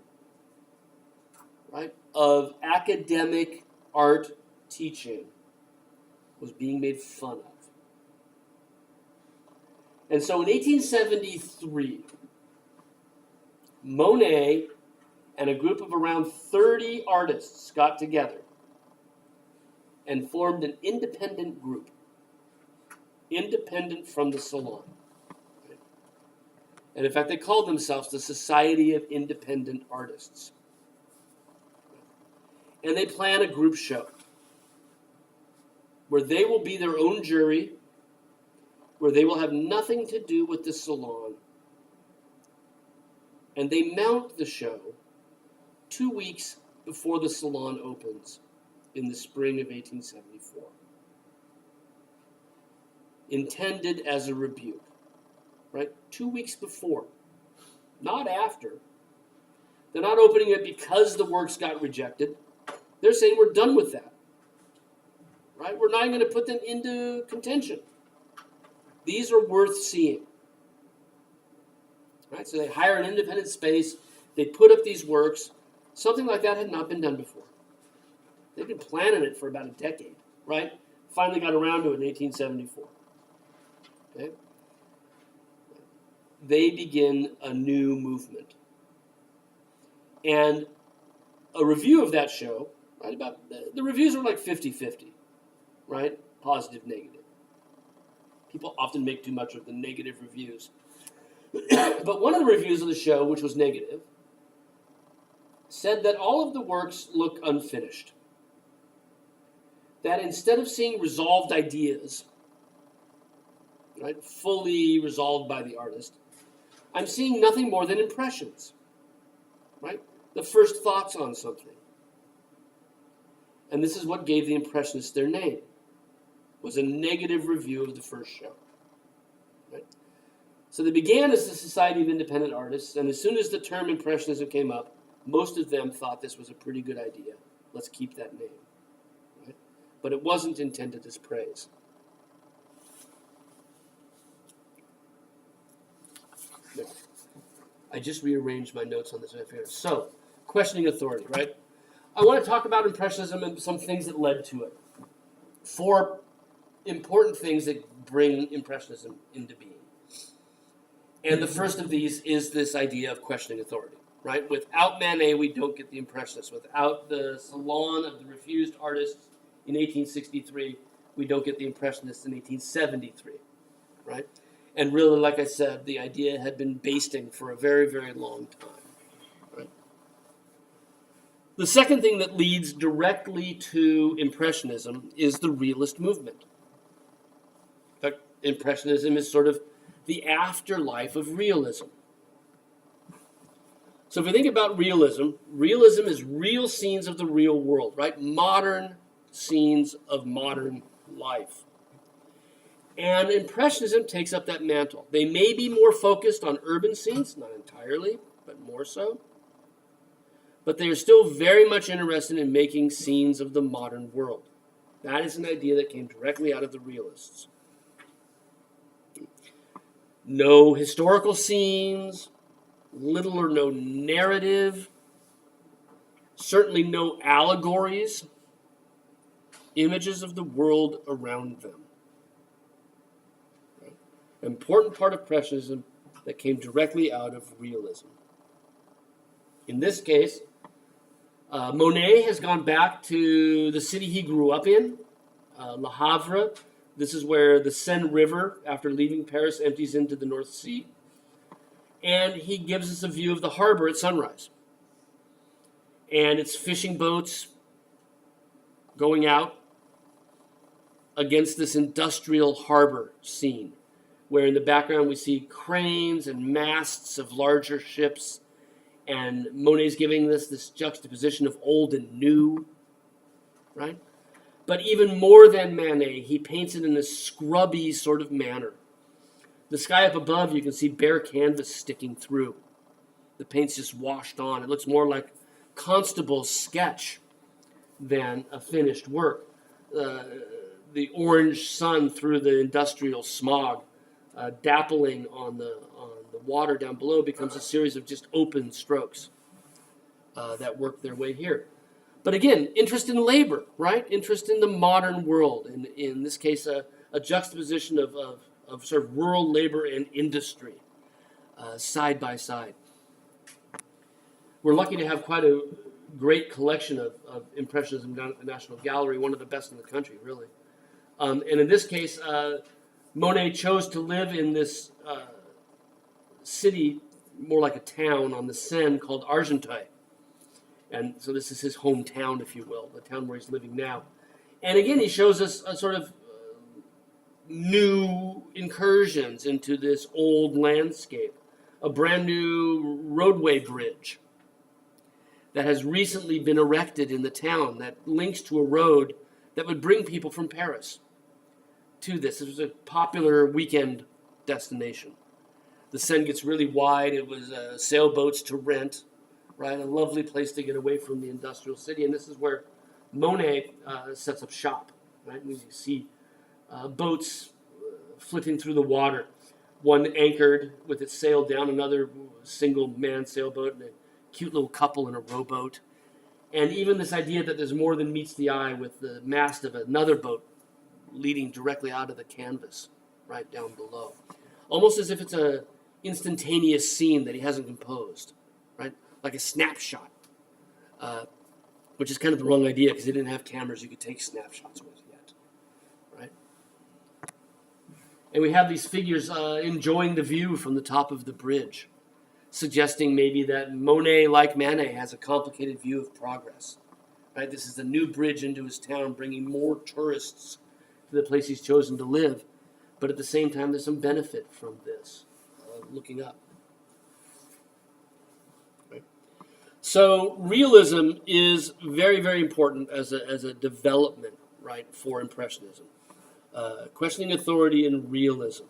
right, of academic art teaching was being made fun of. And so in 1873, Monet and a group of around 30 artists got together and formed an independent group, independent from the Salon. And in fact, they called themselves the Society of Independent Artists. And they plan a group show where they will be their own jury, where they will have nothing to do with the Salon. And they mount the show 2 weeks before the Salon opens in the spring of 1874. Intended as a rebuke. Right? 2 weeks before, not after. They're not opening it because the works got rejected. They're saying we're done with that. Right? We're not going to put them into contention. These are worth seeing. Right? So they hire an independent space. They put up these works. Something like that had not been done before. They've been planning it for about a decade. Right? Finally got around to it in 1874. Okay? They begin a new movement. And a review of that show, right, about the reviews are like 50-50, right? Positive, negative. People often make too much of the negative reviews. But one of the reviews of the show, which was negative, said that all of the works look unfinished. That instead of seeing resolved ideas, right, fully resolved by the artist, I'm seeing nothing more than impressions, right? The first thoughts on something. And this is what gave the Impressionists their name, was a negative review of the first show. Right? So they began as the Society of Independent Artists, and as soon as the term Impressionism came up, most of them thought this was a pretty good idea. Let's keep that name. Right? But it wasn't intended as praise. I just rearranged my notes on this. So, questioning authority, right? I want to talk about Impressionism and some things that led to it. 4 important things that bring Impressionism into being. And the first of these is this idea of questioning authority, right? Without Manet, we don't get the Impressionists. Without the Salon of the Refused Artists in 1863, we don't get the Impressionists in 1873, right? And really, like I said, the idea had been basting for a very, very long time. Right? The second thing that leads directly to Impressionism is the realist movement. In fact, Impressionism is sort of the afterlife of realism. So if we think about realism, realism is real scenes of the real world, right? Modern scenes of modern life. And Impressionism takes up that mantle. They may be more focused on urban scenes, not entirely, but more so. But they are still very much interested in making scenes of the modern world. That is an idea that came directly out of the realists. No historical scenes, little or no narrative, certainly no allegories, images of the world around them. Important part of Impressionism that came directly out of realism. In this case, Monet has gone back to the city he grew up in, Le Havre. This is where the Seine River, after leaving Paris, empties into the North Sea. And he gives us a view of the harbor at sunrise. And it's fishing boats going out against this industrial harbor scene, where in the background we see cranes and masts of larger ships, and Monet's giving this juxtaposition of old and new, right? But even more than Manet, he paints it in a scrubby sort of manner. The sky up above, you can see bare canvas sticking through. The paint's just washed on. It looks more like Constable's sketch than a finished work. The orange sun through the industrial smog, dappling on the water down below, becomes a series of just open strokes that work their way here. But again, interest in labor, right? Interest in the modern world. In this case, a juxtaposition of sort of rural labor and industry side by side. We're lucky to have quite a great collection of Impressionism down at the National Gallery, one of the best in the country, really. And in this case, Monet chose to live in this city, more like a town on the Seine, called Argenteuil. And so this is his hometown, if you will, the town where he's living now. And again, he shows us a sort of new incursions into this old landscape. A brand new roadway bridge that has recently been erected in the town that links to a road that would bring people from Paris to this. It was a popular weekend destination. The Seine gets really wide. It was sailboats to rent, right? A lovely place to get away from the industrial city. And this is where Monet sets up shop, right? We see boats flitting through the water. One anchored with its sail down, another single-man sailboat, and a cute little couple in a rowboat. And even this idea that there's more than meets the eye with the mast of another boat leading directly out of the canvas, right down below. Almost as if it's a instantaneous scene that he hasn't composed, right? Like a snapshot, which is kind of the wrong idea because they didn't have cameras you could take snapshots with yet, right? And we have these figures enjoying the view from the top of the bridge, suggesting maybe that Monet, like Manet, has a complicated view of progress, right? This is a new bridge into his town, bringing more tourists to the place he's chosen to live, but at the same time, there's some benefit from this, looking up. Right? So realism is very, very important as a development, right, for Impressionism. Questioning authority and realism.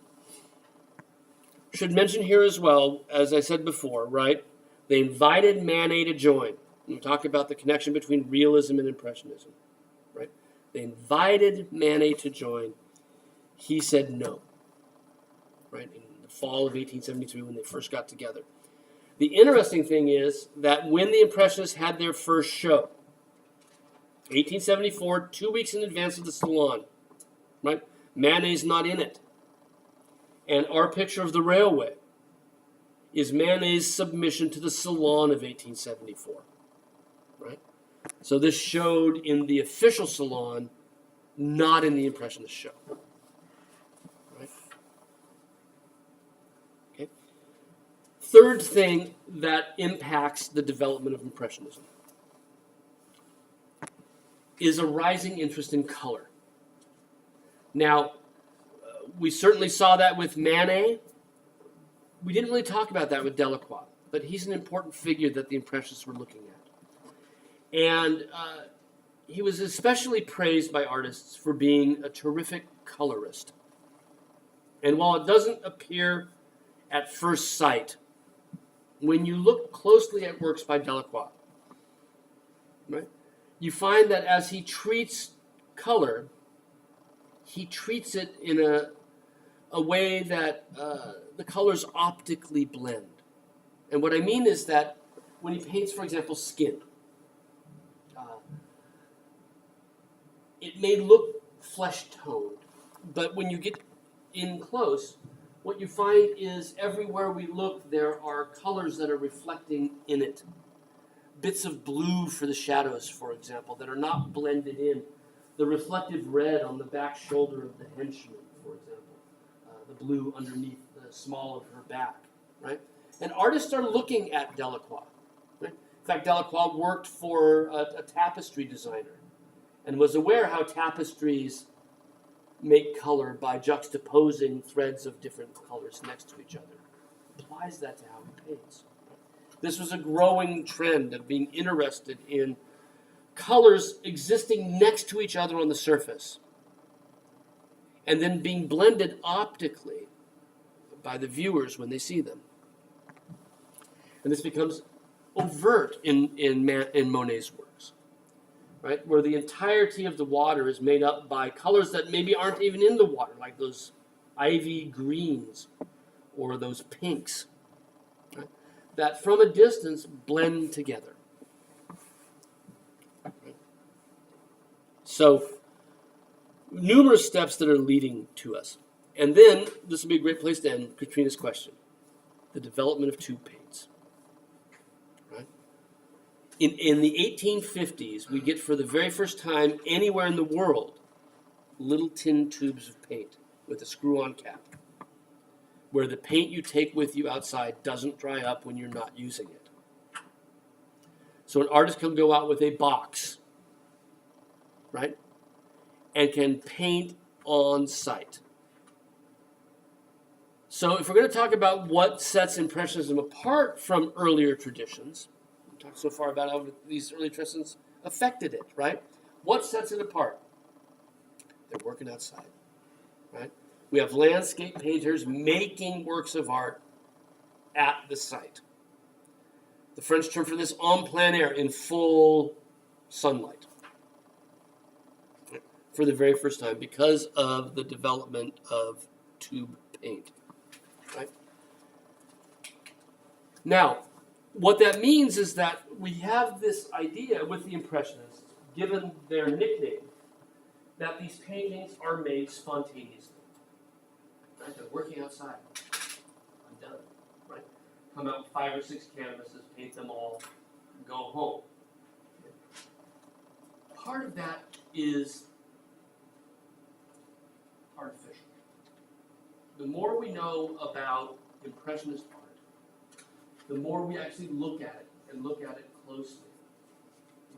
Should mention here as well, as I said before, right, they invited Manet to join. We talked about the connection between realism and Impressionism, right? They invited Manet to join. He said no, right, in the fall of 1873 when they first got together. The interesting thing is that when the Impressionists had their first show, 1874, 2 weeks in advance of the Salon, right, Manet's not in it. And our picture of the railway is Manet's submission to the Salon of 1874, right? So this showed in the official Salon, not in the Impressionist show. Right? Okay. Third thing that impacts the development of Impressionism is a rising interest in color. Now, we certainly saw that with Manet. We didn't really talk about that with Delacroix, but he's an important figure that the Impressionists were looking at. And he was especially praised by artists for being a terrific colorist. And while it doesn't appear at first sight, when you look closely at works by Delacroix, right, you find that as he treats color, he treats it in a way that the colors optically blend. And what I mean is that when he paints, for example, skin, it may look flesh-toned, but when you get in close, what you find is everywhere we look, there are colors that are reflecting in it. Bits of blue for the shadows, for example, that are not blended in. The reflective red on the back shoulder of the henchman, for example. The blue underneath the small of her back, right? And artists are looking at Delacroix. Right? In fact, Delacroix worked for a tapestry designer and was aware how tapestries make color by juxtaposing threads of different colors next to each other. Applies that to how he paints. This was a growing trend of being interested in colors existing next to each other on the surface and then being blended optically by the viewers when they see them. And this becomes overt in Monet's works, right? Where the entirety of the water is made up by colors that maybe aren't even in the water, like those ivy greens or those pinks, right? That from a distance blend together. So, numerous steps that are leading to us. And then, this will be a great place to end Katrina's question. The development of tube paints. Right? In the 1850s, we get for the very first time anywhere in the world, little tin tubes of paint with a screw-on cap, where the paint you take with you outside doesn't dry up when you're not using it. So an artist can go out with a box, right, and can paint on site. So if we're going to talk about what sets Impressionism apart from earlier traditions, we talked so far about how these early traditions affected it, right? What sets it apart? They're working outside, right? We have landscape painters making works of art at the site. The French term for this, en plein air, in full sunlight. For the very first time, because of the development of tube paint. Right? Now, what that means is that we have this idea with the Impressionists, given their nickname, that these paintings are made spontaneously. Right? They're working outside. I'm done. Right? Come out with 5 or 6 canvases, paint them all, go home. Part of that is artificial. The more we know about Impressionist art, the more we actually look at it and look at it closely.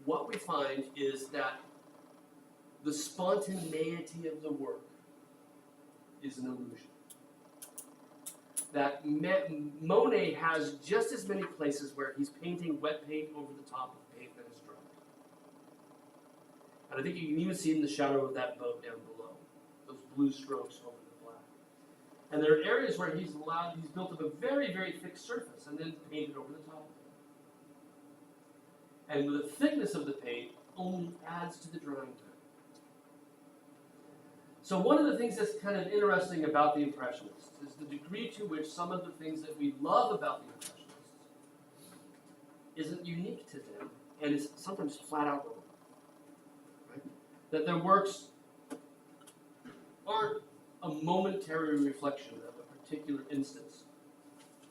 What we find is that the spontaneity of the work is an illusion. That Monet has just as many places where he's painting wet paint over the top of paint that is dry. And I think you can even see it in the shadow of that boat down below. Those blue strokes over the black. And there are areas where he's built up a very, very thick surface and then painted over the top of it. And the thickness of the paint only adds to the drying time. So one of the things that's kind of interesting about the Impressionists is the degree to which some of the things that we love about the Impressionists isn't unique to them and is sometimes flat out wrong. Right? That their works aren't a momentary reflection of a particular instance,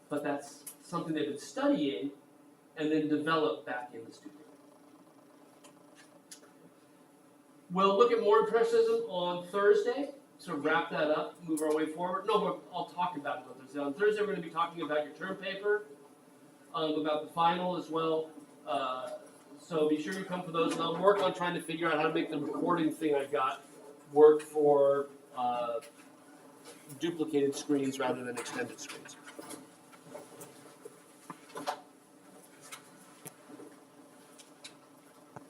but that's something they've been studying and then developed back in the studio. We'll look at more Impressionism on Thursday, so wrap that up, move our way forward. No, but I'll talk about it on Thursday. On Thursday, we're going to be talking about your term paper, about the final as well. So be sure you come for those, and I'll work on trying to figure out how to make the recording thing I've got work for duplicated screens rather than extended screens.